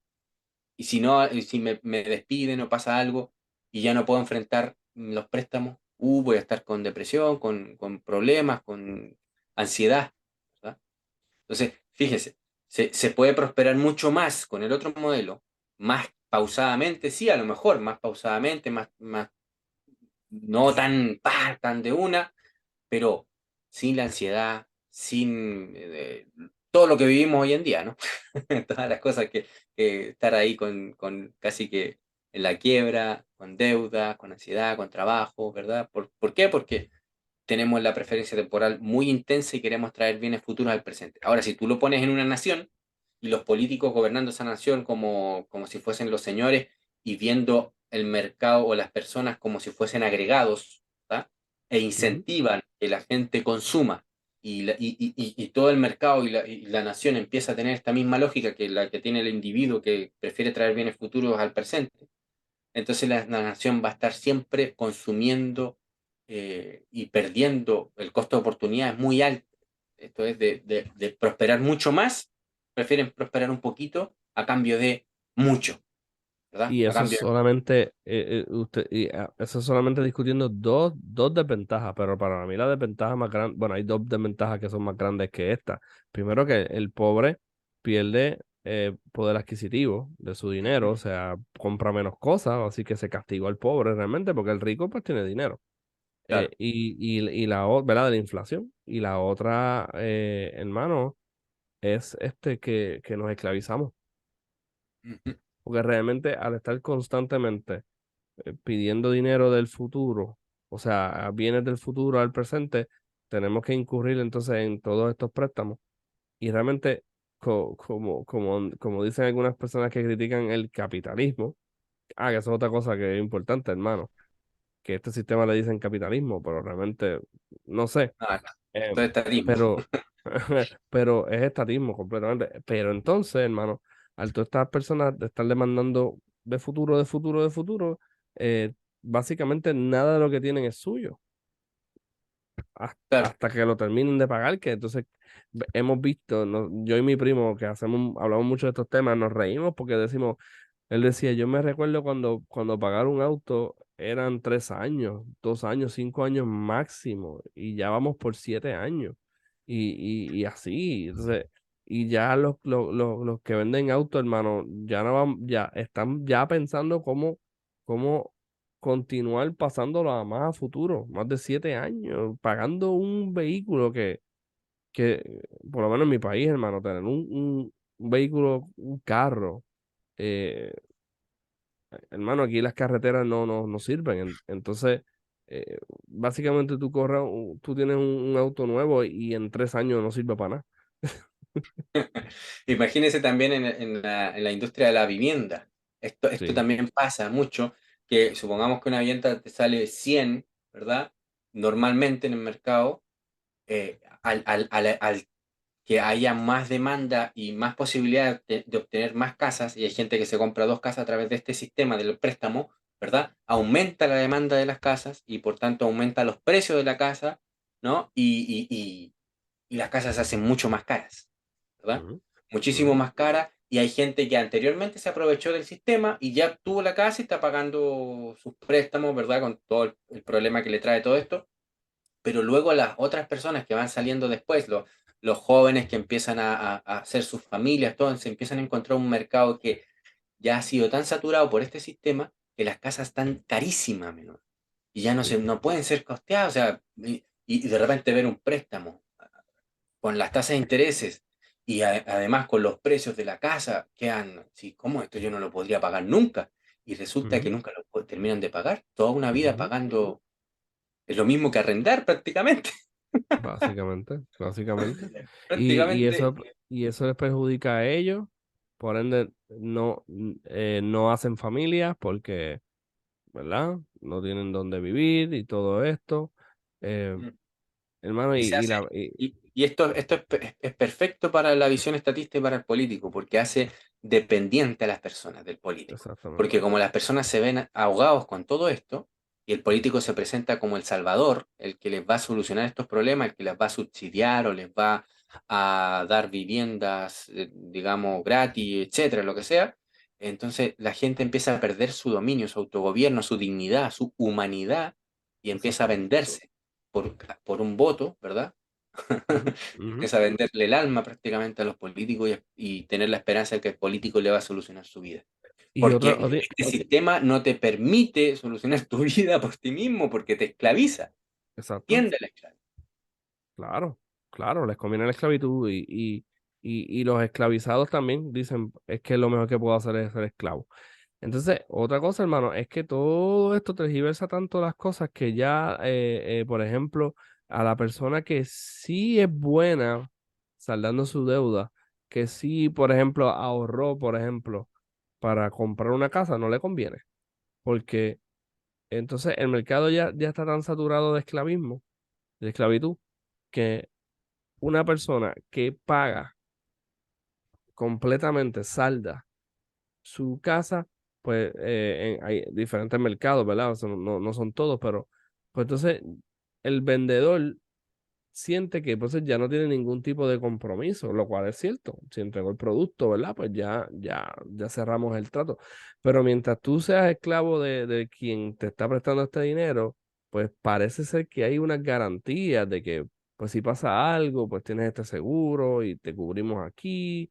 Y si no, y si me despiden o pasa algo y ya no puedo enfrentar los préstamos, voy a estar con depresión, con problemas, con ansiedad, ¿verdad? Entonces, fíjese, se puede prosperar mucho más con el otro modelo, más pausadamente, sí, a lo mejor, más pausadamente, no tan, tan de una, pero sin la ansiedad, sin todo lo que vivimos hoy en día, ¿no? Todas las cosas que estar ahí con casi que en la quiebra, con deuda, con ansiedad, con trabajo, ¿verdad? ¿Por qué? Porque tenemos la preferencia temporal muy intensa y queremos traer bienes futuros al presente. Ahora, si tú lo pones en una nación y los políticos gobernando esa nación como si fuesen los señores y viendo el mercado o las personas como si fuesen agregados, ¿tá? E
Ujú.
incentivan que la gente consuma y todo el mercado y la nación empieza a tener esta misma lógica que la que tiene el individuo que prefiere traer bienes futuros al presente, entonces la nación va a estar siempre consumiendo y perdiendo, el costo de oportunidad es muy alto. Esto es de prosperar mucho más, prefieren prosperar un poquito a cambio de mucho, ¿verdad?
Y
A
eso es
cambio,
solamente, eso es solamente discutiendo dos desventajas, pero para mí la desventaja más grande, bueno, hay dos desventajas que son más grandes que esta. Primero que el pobre pierde poder adquisitivo de su dinero, o sea, compra menos cosas, así que se castigó al pobre realmente, porque el rico pues tiene dinero.
claro.
¿Verdad? De la inflación. Y la otra, hermano, es que nos esclavizamos,
Ujú.
porque realmente al estar constantemente pidiendo dinero del futuro, o sea, bienes del futuro al presente, tenemos que incurrir entonces en todos estos préstamos. Y realmente, como dicen algunas personas que critican el capitalismo, que eso es otra cosa que es importante, hermano, que este sistema le dicen capitalismo, pero realmente, no sé,
Ah,
eh,
todo estatismo.
pero, pero es estatismo completamente. Pero entonces, hermano, al todas estas personas de estar demandando de futuro, de futuro, de futuro, eh, básicamente nada de lo que tienen es suyo
Claro.
hasta que lo terminen de pagar, que entonces hemos visto, yo y mi primo que hablamos mucho de estos temas, nos reímos porque decimos, él decía, yo me recuerdo cuando pagar un auto eran 3 años, 2 años, 5 años máximo, y ya vamos por 7 años, y así, entonces, y ya los que venden autos, hermano, ya no van, ya están ya pensando cómo continuar pasándolo a más a futuro, más de 7 años, pagando un vehículo que por lo menos en mi país, hermano, tener un vehículo, un carro, eh, hermano, aquí las carreteras no sirven. Entonces, básicamente tú tienes un auto nuevo y en 3 años no sirve para nada.
Imagínese también en la industria de la vivienda. Esto
Sí.
también pasa mucho, que supongamos que una vivienda te sale 100, ¿verdad? Normalmente en el mercado, al que haya más demanda y más posibilidad de obtener más casas, y hay gente que se compra dos casas a través de este sistema del préstamo, ¿verdad? Aumenta la demanda de las casas y por tanto aumenta los precios de la casa, ¿no? Y las casas se hacen mucho más caras, ¿verdad?
Ujú,
Muchísimo
ujú,
más caras, y hay gente que anteriormente se aprovechó del sistema y ya tuvo la casa y está pagando sus préstamos, ¿verdad? Con todo el problema que le trae todo esto, pero luego las otras personas que van saliendo después, los jóvenes que empiezan a hacer sus familias, todos se empiezan a encontrar un mercado que ya ha sido tan saturado por este sistema que las casas están carísimas, menor, y ya
sí.
no pueden ser costeadas, o sea, y de repente ver un préstamo con las tasas de intereses y además con los precios de la casa, quedan, sí, ¿cómo esto yo no lo podría pagar nunca? Y resulta que
Ujú,
nunca terminan de pagar, toda una vida
ujú.
pagando, es lo mismo que arrendar prácticamente.
Básicamente. Y
Prácticamente,
eso les perjudica a ellos, por ende no hacen familias porque, ¿verdad? No tienen dónde vivir y todo esto. Eh,
mm,
hermano,
y se hace, y esto es perfecto para la visión estatista y para el político, porque hace dependiente a las personas del político. Porque
exactamente.
como las personas se ven ahogados con todo esto, y el político se presenta como el salvador, el que les va a solucionar estos problemas, el que les va a subsidiar o les va a dar viviendas, digamos, gratis, etcétera, lo que sea, entonces la gente empieza a perder su dominio, su autogobierno, su dignidad, su humanidad, y empieza a
Exactamente.
venderse por un voto, ¿verdad?
Ujú, ujú.
Empieza a venderle el alma prácticamente a los políticos y tener la esperanza de que el político le va a solucionar su vida.
Y
Porque este sistema no te permite solucionar tu vida por ti mismo, porque te esclaviza,
exacto.
tiende a la esclavitud.
Claro, claro, les conviene la esclavitud y los esclavizados también dicen, es que lo mejor que puedo hacer es ser esclavo. Entonces, otra cosa, hermano, es que todo esto tergiversa tanto las cosas que ya, por ejemplo, a la persona que sí es buena saldando su deuda, que sí, por ejemplo, ahorró, por ejemplo, para comprar una casa, no le conviene, porque entonces el mercado ya está tan saturado de esclavismo, de esclavitud, que una persona que paga completamente, salda su casa, pues hay diferentes mercados, ¿verdad? O sea, no son todos, pero pues entonces el vendedor siente que pues ya no tiene ningún tipo de compromiso, lo cual es cierto. Si entregó el producto, ¿verdad? Pues ya cerramos el trato. Pero mientras tú seas esclavo de quien te está prestando este dinero, pues parece ser que hay unas garantías de que, pues si pasa algo, pues tienes este seguro y te cubrimos aquí.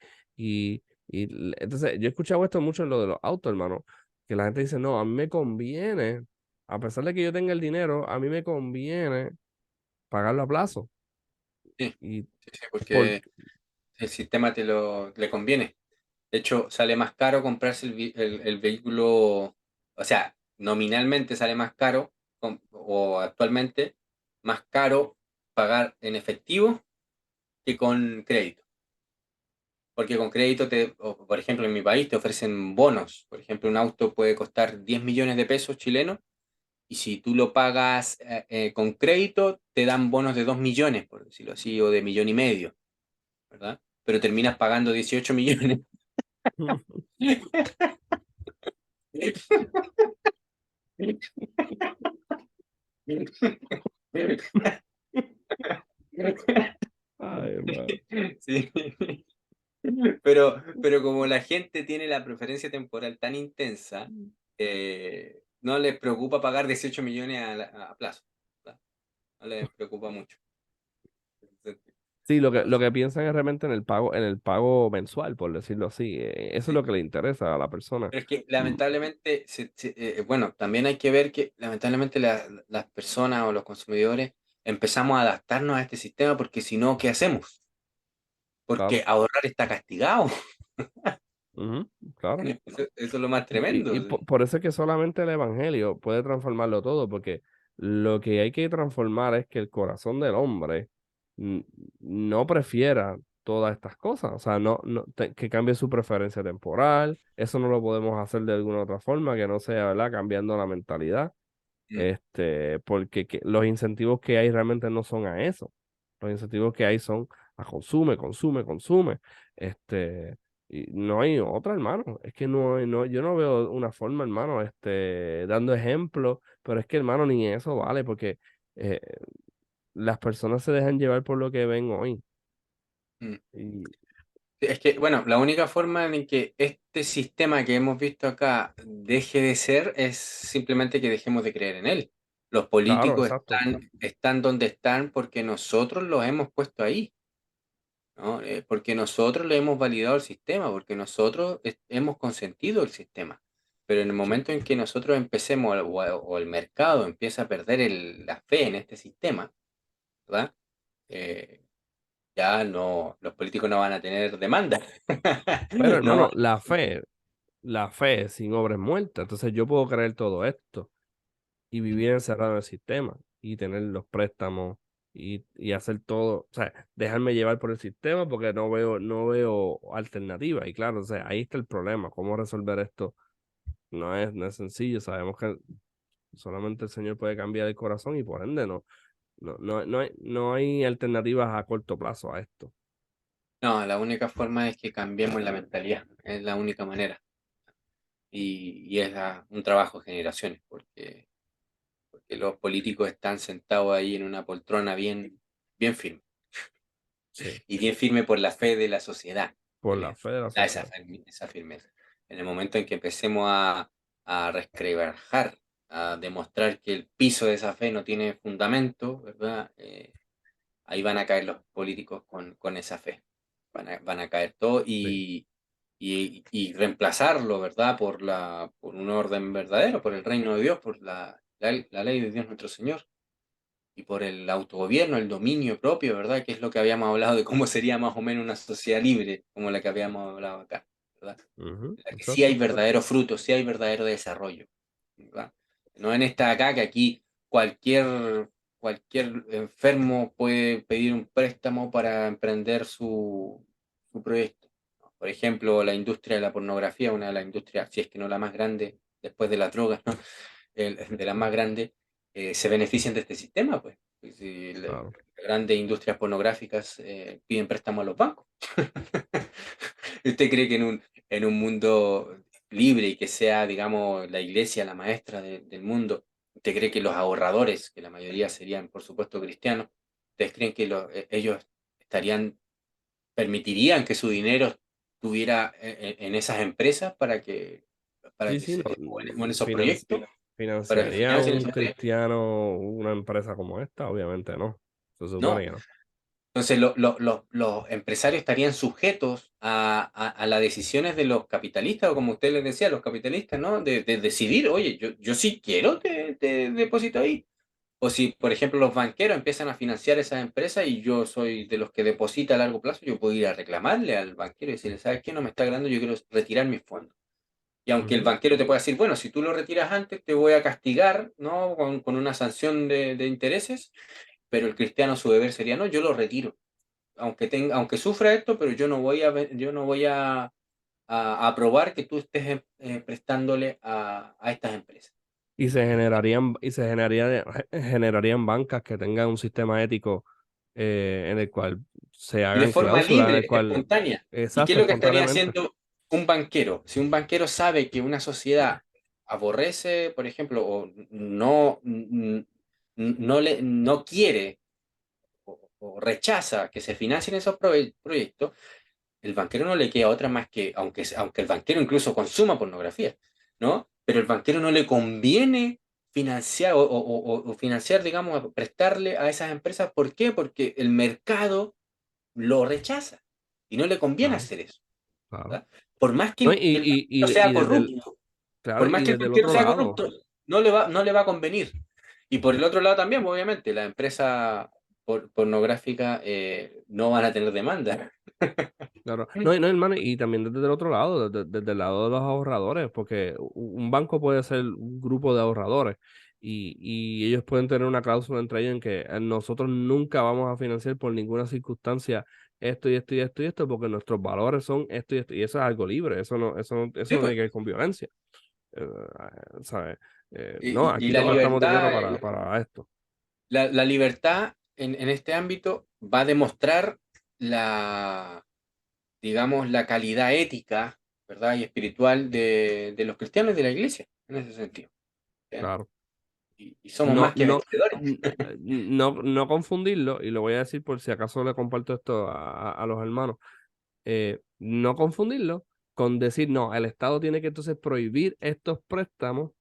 Entonces, yo he escuchado esto mucho en lo de los autos, hermano, que la gente dice, no, a mí me conviene, a pesar de que yo tenga el dinero, a mí me conviene pagarlo a plazo.
Sí,
Y
sí, sí,
por,
porque el sistema le conviene. De hecho, sale más caro comprarse el vehículo, o sea, nominalmente sale más caro, o actualmente, más caro pagar en efectivo que con crédito. Porque con crédito, por ejemplo, en mi país te ofrecen bonos. Por ejemplo, un auto puede costar 10 millones de pesos chilenos y si tú lo pagas con crédito, te dan bonos de 2 millones, por decirlo así, o de millón y medio, ¿verdad? Pero terminas pagando 18 millones.
ay, hermano.
Sí. Pero como la gente tiene la preferencia temporal tan intensa, no les preocupa pagar 18 millones a plazo, ¿verdad? No les preocupa mucho.
Sí, lo
Entonces,
que piensan es realmente en el pago mensual, por decirlo así. Eso es
sí.
lo que le interesa a la persona.
Pero es que
Mm,
lamentablemente, bueno, también hay que ver que lamentablemente las personas o los consumidores empezamos a adaptarnos a este sistema porque si no, ¿qué hacemos? Porque
claro,
ahorrar está castigado.
ujú, claro.
Eso es lo más tremendo. Sí.
Por eso es que solamente el evangelio puede transformarlo todo, porque lo que hay que transformar es que el corazón del hombre mm, no prefiera todas estas cosas, o sea, que cambie su preferencia temporal, eso no lo podemos hacer de alguna otra forma que no sea, ¿verdad? Cambiando la mentalidad,
Mm.
porque los incentivos que hay realmente no son a eso, los incentivos que hay son a consume, consume, consume, y no hay otra, hermano. Es que yo no veo una forma, hermano, dando ejemplo, pero es que, hermano, ni eso vale, porque eh, las personas se dejan llevar por lo que ven hoy.
Mm.
Y
Es que, bueno, la única forma en que este sistema que hemos visto acá deje de ser es simplemente que dejemos de creer en él. Los
claro,
políticos
exacto.
están donde están porque nosotros los hemos puesto ahí, ¿no? Porque nosotros le hemos validado el sistema, porque nosotros hemos consentido el sistema. Pero en el
Sí.
momento en que nosotros empecemos o el mercado empieza a perder la fe en este sistema, ¿verdad? Eh, ya no, los políticos no van a tener demanda.
Pero,
No,
hermano, la fe sin obra es muerta. Entonces yo puedo creer todo esto y vivir encerrado en el sistema y tener los préstamos y hacer todo, o sea, dejarme llevar por el sistema porque no veo alternativa. Y claro, o sea, ahí está el problema, cómo resolver esto. No es sencillo, sabemos que solamente el Señor puede cambiar el corazón y por ende no hay alternativas a corto plazo a esto.
no, la única forma es que cambiemos la mentalidad, es la única manera. Y es un trabajo de generaciones, porque los políticos están sentados ahí en una poltrona bien firme,
Sí,
y bien firme por la fe de la sociedad,
por
que
la
les
fe de la
da
sociedad.
esa firmeza. En el momento en que empecemos a resquebrajar, a demostrar que el piso de esa fe no tiene fundamento, ¿verdad? Ahí van a caer los políticos con esa fe. Van a caer todos
Sí,
y reemplazarlo, ¿verdad? Por un orden verdadero, por el reino de Dios, por la ley de Dios nuestro Señor y por el autogobierno, el dominio propio, ¿verdad? Que es lo que habíamos hablado de cómo sería más o menos una sociedad libre, como la que habíamos hablado acá, ¿verdad?
ujú,
La que sí hay
exacto.
verdadero fruto, sí hay verdadero desarrollo, ¿verdad? No en esta de acá, que aquí cualquier enfermo puede pedir un préstamo para emprender su proyecto. Por ejemplo, la industria de la pornografía, una de las industrias, si es que no la más grande, después de las drogas, ¿no? De las más grandes, se benefician de este sistema, pues. Pues si
Claro.
grandes industrias pornográficas piden préstamo a los bancos. ¿Usted cree que en un mundo libre y que sea, digamos, la iglesia la maestra del mundo, usted cree que los ahorradores, que la mayoría serían, por supuesto, cristianos, ¿Ustedes creen que ellos permitirían que su dinero estuviera en esas empresas para
Sí,
que
sí,
se
no,
o en esos proyectos, para que
financiaría
financien
un
esos proyectos?
cristiano una empresa como esta, obviamente no. Se supone
No.
que no.
Entonces, los empresarios estarían sujetos a las decisiones de los capitalistas, o como usted les decía, los capitalistas, ¿no? De decidir, oye, yo sí quiero te deposito ahí. O si, por ejemplo, los banqueros empiezan a financiar esas empresas y yo soy de los que deposita a largo plazo, yo puedo ir a reclamarle al banquero y decirle, ¿sabes qué? No me está ganando, yo quiero retirar mis fondos. Y aunque el
Ujú.
banquero te pueda decir, bueno, si tú lo retiras antes, te voy a castigar, ¿no? Con una sanción de intereses, pero el cristiano a su deber sería, no, yo lo retiro aunque sufra esto, pero yo no voy a aprobar que tú estés prestándole a estas empresas.
Generarían bancas que tengan un sistema ético en el cual se
Y de
hagan
forma
cláusulas, en el
libre,
cual,
espontánea. ¿Y qué es
exacto,
lo que estaría
espontáneamente.
haciendo un banquero? Si un banquero sabe que una sociedad aborrece, por ejemplo, o no quiere o rechaza que se financien esos proyectos, el banquero no le queda otra más que, aunque el banquero incluso consuma pornografía, ¿no? Pero el banquero no le conviene financiar o financiar, digamos, prestarle a esas empresas. ¿Por qué? Porque el mercado lo rechaza y no le conviene
Claro,
hacer eso,
claro.
¿verdad? Por más
No,
que el banquero
y
sea
desde el,
corrupto,
claro,
por más
y
que el
desde el
banquero
otro
sea
lado.
corrupto, no le va a convenir. Y por el otro lado también, obviamente, las empresas pornográficas no van a tener demanda.
Claro. No, no, hermano, y también desde el otro lado, desde el lado de los ahorradores, porque un banco puede ser un grupo de ahorradores y ellos pueden tener una cláusula entre ellos en que nosotros nunca vamos a financiar por ninguna circunstancia esto y esto y esto y esto, porque nuestros valores son esto y esto, y eso es algo libre, eso
Sí,
no
pues.
tiene que ver con violencia, eh, ¿sabes? No,
Y
aquí
la
te prestamos dinero
libertad,
para esto.
la libertad en este ámbito va a demostrar la, digamos, la calidad ética, ¿verdad? Y espiritual de los cristianos y de la iglesia, en ese sentido. ¿Sí?
Claro.
Y somos
No,
más que
no,
vencedores.
no confundirlo, y lo voy a decir por si acaso le comparto esto a los hermanos, no confundirlo con decir, no, el Estado tiene que entonces prohibir estos préstamos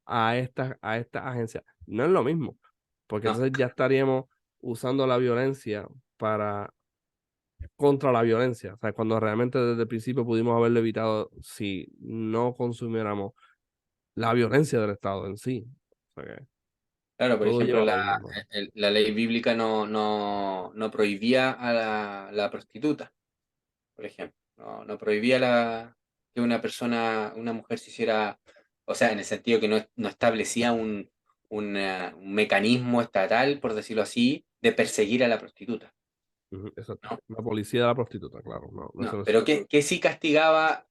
a estas agencias. No es lo mismo, porque
No,
entonces ya estaríamos usando la violencia para contra la violencia. O sea, cuando realmente desde el principio pudimos haberlo evitado si no consumiéramos la violencia del Estado en sí. O sea que
claro, por
todo
ejemplo,
lleva a lo mismo, hermano.
la ley bíblica no prohibía a la prostituta, por ejemplo. No prohibía que una persona, una mujer se hiciera, o sea, en el sentido que no establecía un mecanismo estatal, por decirlo así, de perseguir a la prostituta,
Ujú, exacto.
¿no?
La policía de la prostituta, claro, no, no, eso
No,
no
pero
existe.
que sí castigaba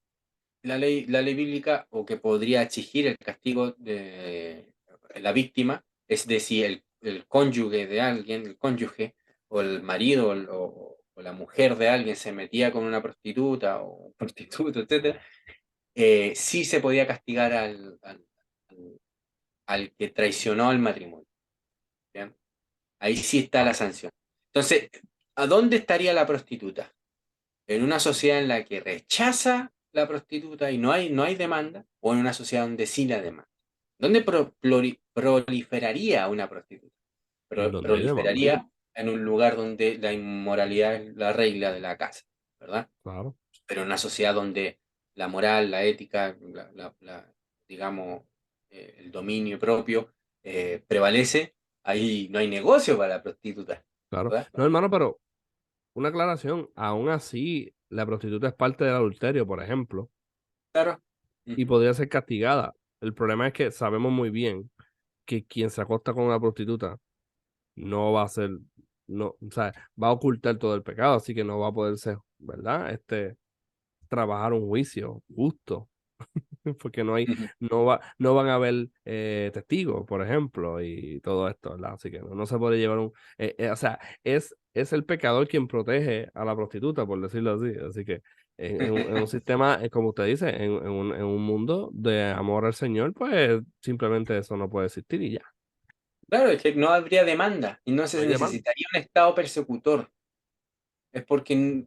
la ley bíblica o que podría exigir el castigo de la víctima, es decir, el cónyuge de alguien, el cónyuge o el marido o la mujer de alguien se metía con una prostituta o un prostituto, etcétera, sí se podía castigar al que traicionó al matrimonio. ¿Bien? Ahí sí está la sanción. Entonces, ¿a dónde estaría la prostituta? ¿En una sociedad en la que rechaza la prostituta y no hay demanda? ¿O en una sociedad donde sí la demanda? ¿Dónde proliferaría una prostituta?
Donde hay demanda,
Proliferaría en un lugar donde la inmoralidad es la regla de la casa, ¿verdad?
claro,
Pero en una sociedad donde la moral, la ética, digamos, el dominio propio prevalece, ahí no hay negocio para la prostituta,
claro.
¿verdad?
No, hermano, pero una aclaración, aún así, la prostituta es parte del adulterio, por ejemplo,
Claro.
y
Ujú,
podría ser castigada. El problema es que sabemos muy bien que quien se acosta con una prostituta no va a ser, no, o sea, va a ocultar todo el pecado, así que no va a poder ser, ¿verdad? Trabajar un juicio justo, porque
ujú.
no van a haber testigos, por ejemplo, y todo esto, ¿verdad? Así que no se puede llevar o sea, es el pecador quien protege a la prostituta, por decirlo así. Así que en un sistema, como usted dice, en un mundo de amor al Señor, pues simplemente eso no puede existir y ya.
Claro, es que no habría demanda y no
No
se
hay demanda.
necesitaría un Estado persecutor. Es porque,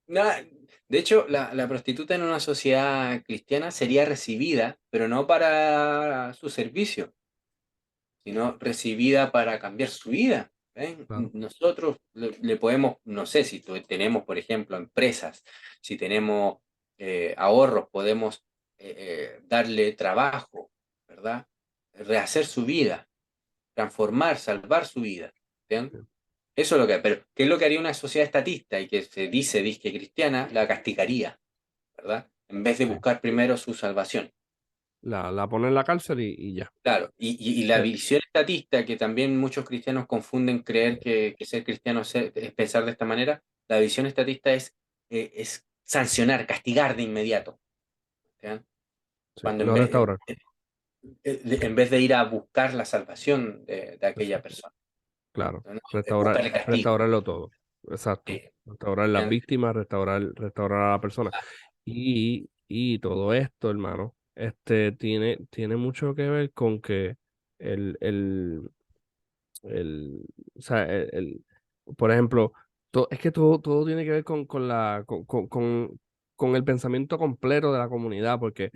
nada, de hecho, la prostituta en una sociedad cristiana sería recibida, pero no para su servicio, sino recibida para cambiar su vida. ¿Eh?
Claro,
Nosotros le podemos, no sé, si tenemos, por ejemplo, empresas, si tenemos ahorros, podemos darle trabajo, ¿verdad? Rehacer su vida, transformar, salvar su vida. ¿Bien?
sí,
Eso es lo que, pero ¿qué es lo que haría una sociedad estatista y que se dice disque cristiana? La castigaría, ¿verdad? En vez de
sí.
buscar primero su salvación.
La pone en la cárcel y ya.
Claro, y la
Eh,
visión estatista, que también muchos cristianos confunden creer que ser cristiano es pensar de esta manera, la visión estatista es sancionar, castigar de inmediato. ¿Ya?
sí,
Cuando
no restaurar.
en vez de ir a buscar la salvación de aquella
Exacto.
persona,
Claro.
¿no? Buscar
Restaurar,
el castigo.
restaurarlo todo. Exacto.
Sí.
Restaurar las
¿Ya?
víctimas, restaurar a la persona. Y todo esto, hermano, tiene mucho que ver con que el, el, el, o sea, por ejemplo, es que todo tiene que ver con el pensamiento completo de la comunidad, porque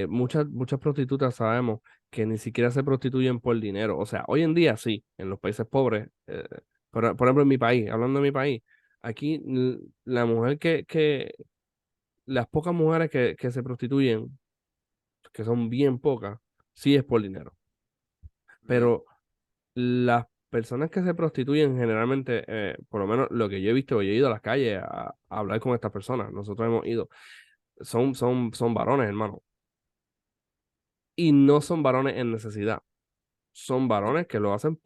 muchas prostitutas sabemos que ni siquiera se prostituyen por dinero. O sea, hoy en día sí, en los países pobres, por ejemplo, en mi país, hablando de mi país, aquí la mujer las pocas mujeres que se prostituyen, que son bien pocas, sí es por dinero.
Mm.
Pero las personas que se prostituyen generalmente, por lo menos lo que yo he visto, yo he ido a las calles a hablar con estas personas, nosotros hemos ido, son varones, hermano, y no son varones en necesidad, son varones que lo hacen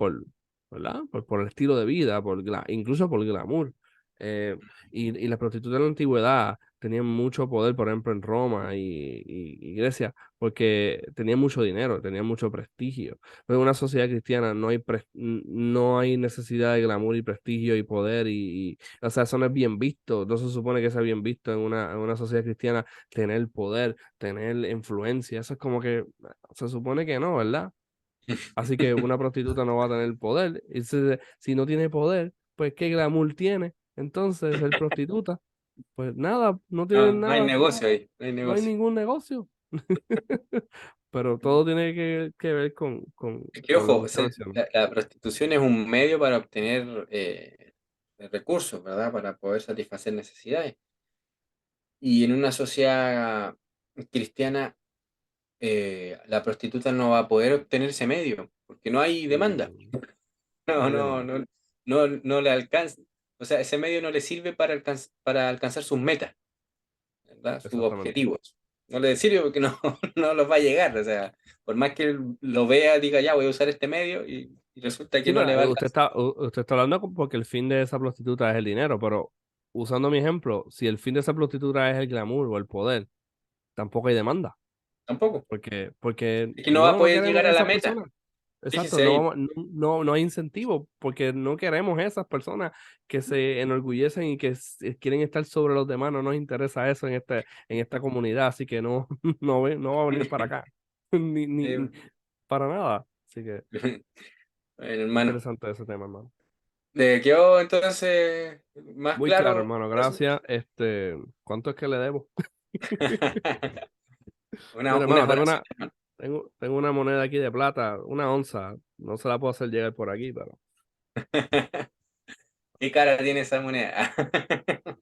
¿verdad? Por el estilo de vida, incluso por glamour. Eh, y las prostitutas de la antigüedad tenían mucho poder, por ejemplo, en Roma y Grecia, porque tenían mucho dinero, tenían mucho prestigio. Pero en una sociedad cristiana no hay necesidad de glamour y prestigio y poder, o sea, eso no es bien visto, no se supone que sea bien visto en una sociedad cristiana tener poder, tener influencia, eso es como que se supone que no, ¿verdad? Así que una prostituta no va a tener poder. Y si no tiene poder, pues ¿qué glamour tiene? Entonces, ser prostituta, pues nada, no tiene
No, no hay
nada,
negocio ahí, no hay
no hay
negocio.
ningún negocio. Pero todo tiene que ver
Es que,
con lo que
ojo,
usted menciona.
la prostitución es un medio para obtener recursos, ¿verdad? Para poder satisfacer necesidades. Y en una sociedad cristiana, la prostituta no va a poder obtener ese medio, porque no hay demanda.
Mm, no
No,
hay
no,
demanda.
no, no le alcanza. O sea, ese medio no le sirve para alcanzar sus metas, ¿verdad? Sus
Exactamente.
objetivos. No le sirve porque no, no los va a llegar. O sea, por más que él lo vea, diga, ya voy a usar este medio y resulta que
Sí,
no
pero
le va a
usted
alcanzar.
usted está hablando porque el fin de esa prostituta es el dinero, pero usando mi ejemplo, si el fin de esa prostituta es el glamour o el poder, tampoco hay demanda.
Tampoco.
Porque
Es que no va a
no
poder
queremos
llegar a la
esas
meta.
personas. Exacto,
Fíjese ahí.
no hay incentivo, porque no queremos esas personas que se enorgullecen y que quieren estar sobre los demás, no nos interesa eso en esta comunidad, así que no, no va a venir para acá, ni
Eh,
para nada. Así que
bueno, hermano.
interesante ese tema, hermano.
¿Le quedó entonces más
Muy claro,
claro
hermano,
el asunto?
gracias. ¿Cuánto es que le debo? Mira,
Una
hermano,
donación.
tengo una moneda aquí de plata, una onza, no se la puedo hacer llegar por aquí, pero
¿Qué cara tiene esa moneda?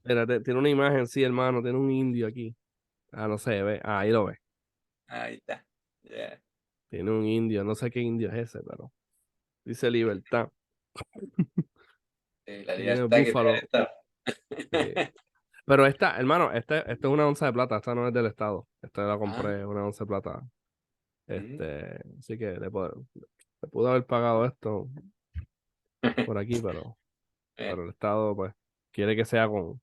mira, tiene una imagen, sí, hermano, tiene un indio aquí. Ah, no sé, ve. Ah, ahí lo ve.
Ahí está. Ya.
Tiene un indio, no sé qué indio es ese, pero dice libertad.
La
Aquí tiene el
libertad que te da el
búfalo.
Estado.
Sí. Pero hermano, esta es una onza de plata, esta no es del Estado. Esta la
Ah,
compré, una onza de plata.
mm.
Así que le pude haber pagado esto por aquí,
Bueno,
pero el Estado, pues, quiere que sea con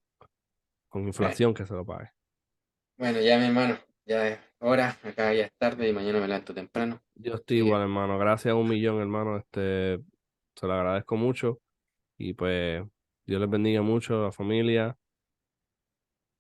bueno,
inflación que se lo pague.
bueno, ya mi hermano, ya es hora, acá ya es tarde y mañana me levanto temprano.
Yo estoy
Así que,
igual, hermano. Gracias a 1 millón, hermano. Se lo agradezco mucho. Y pues, Dios les bendiga mucho a la familia.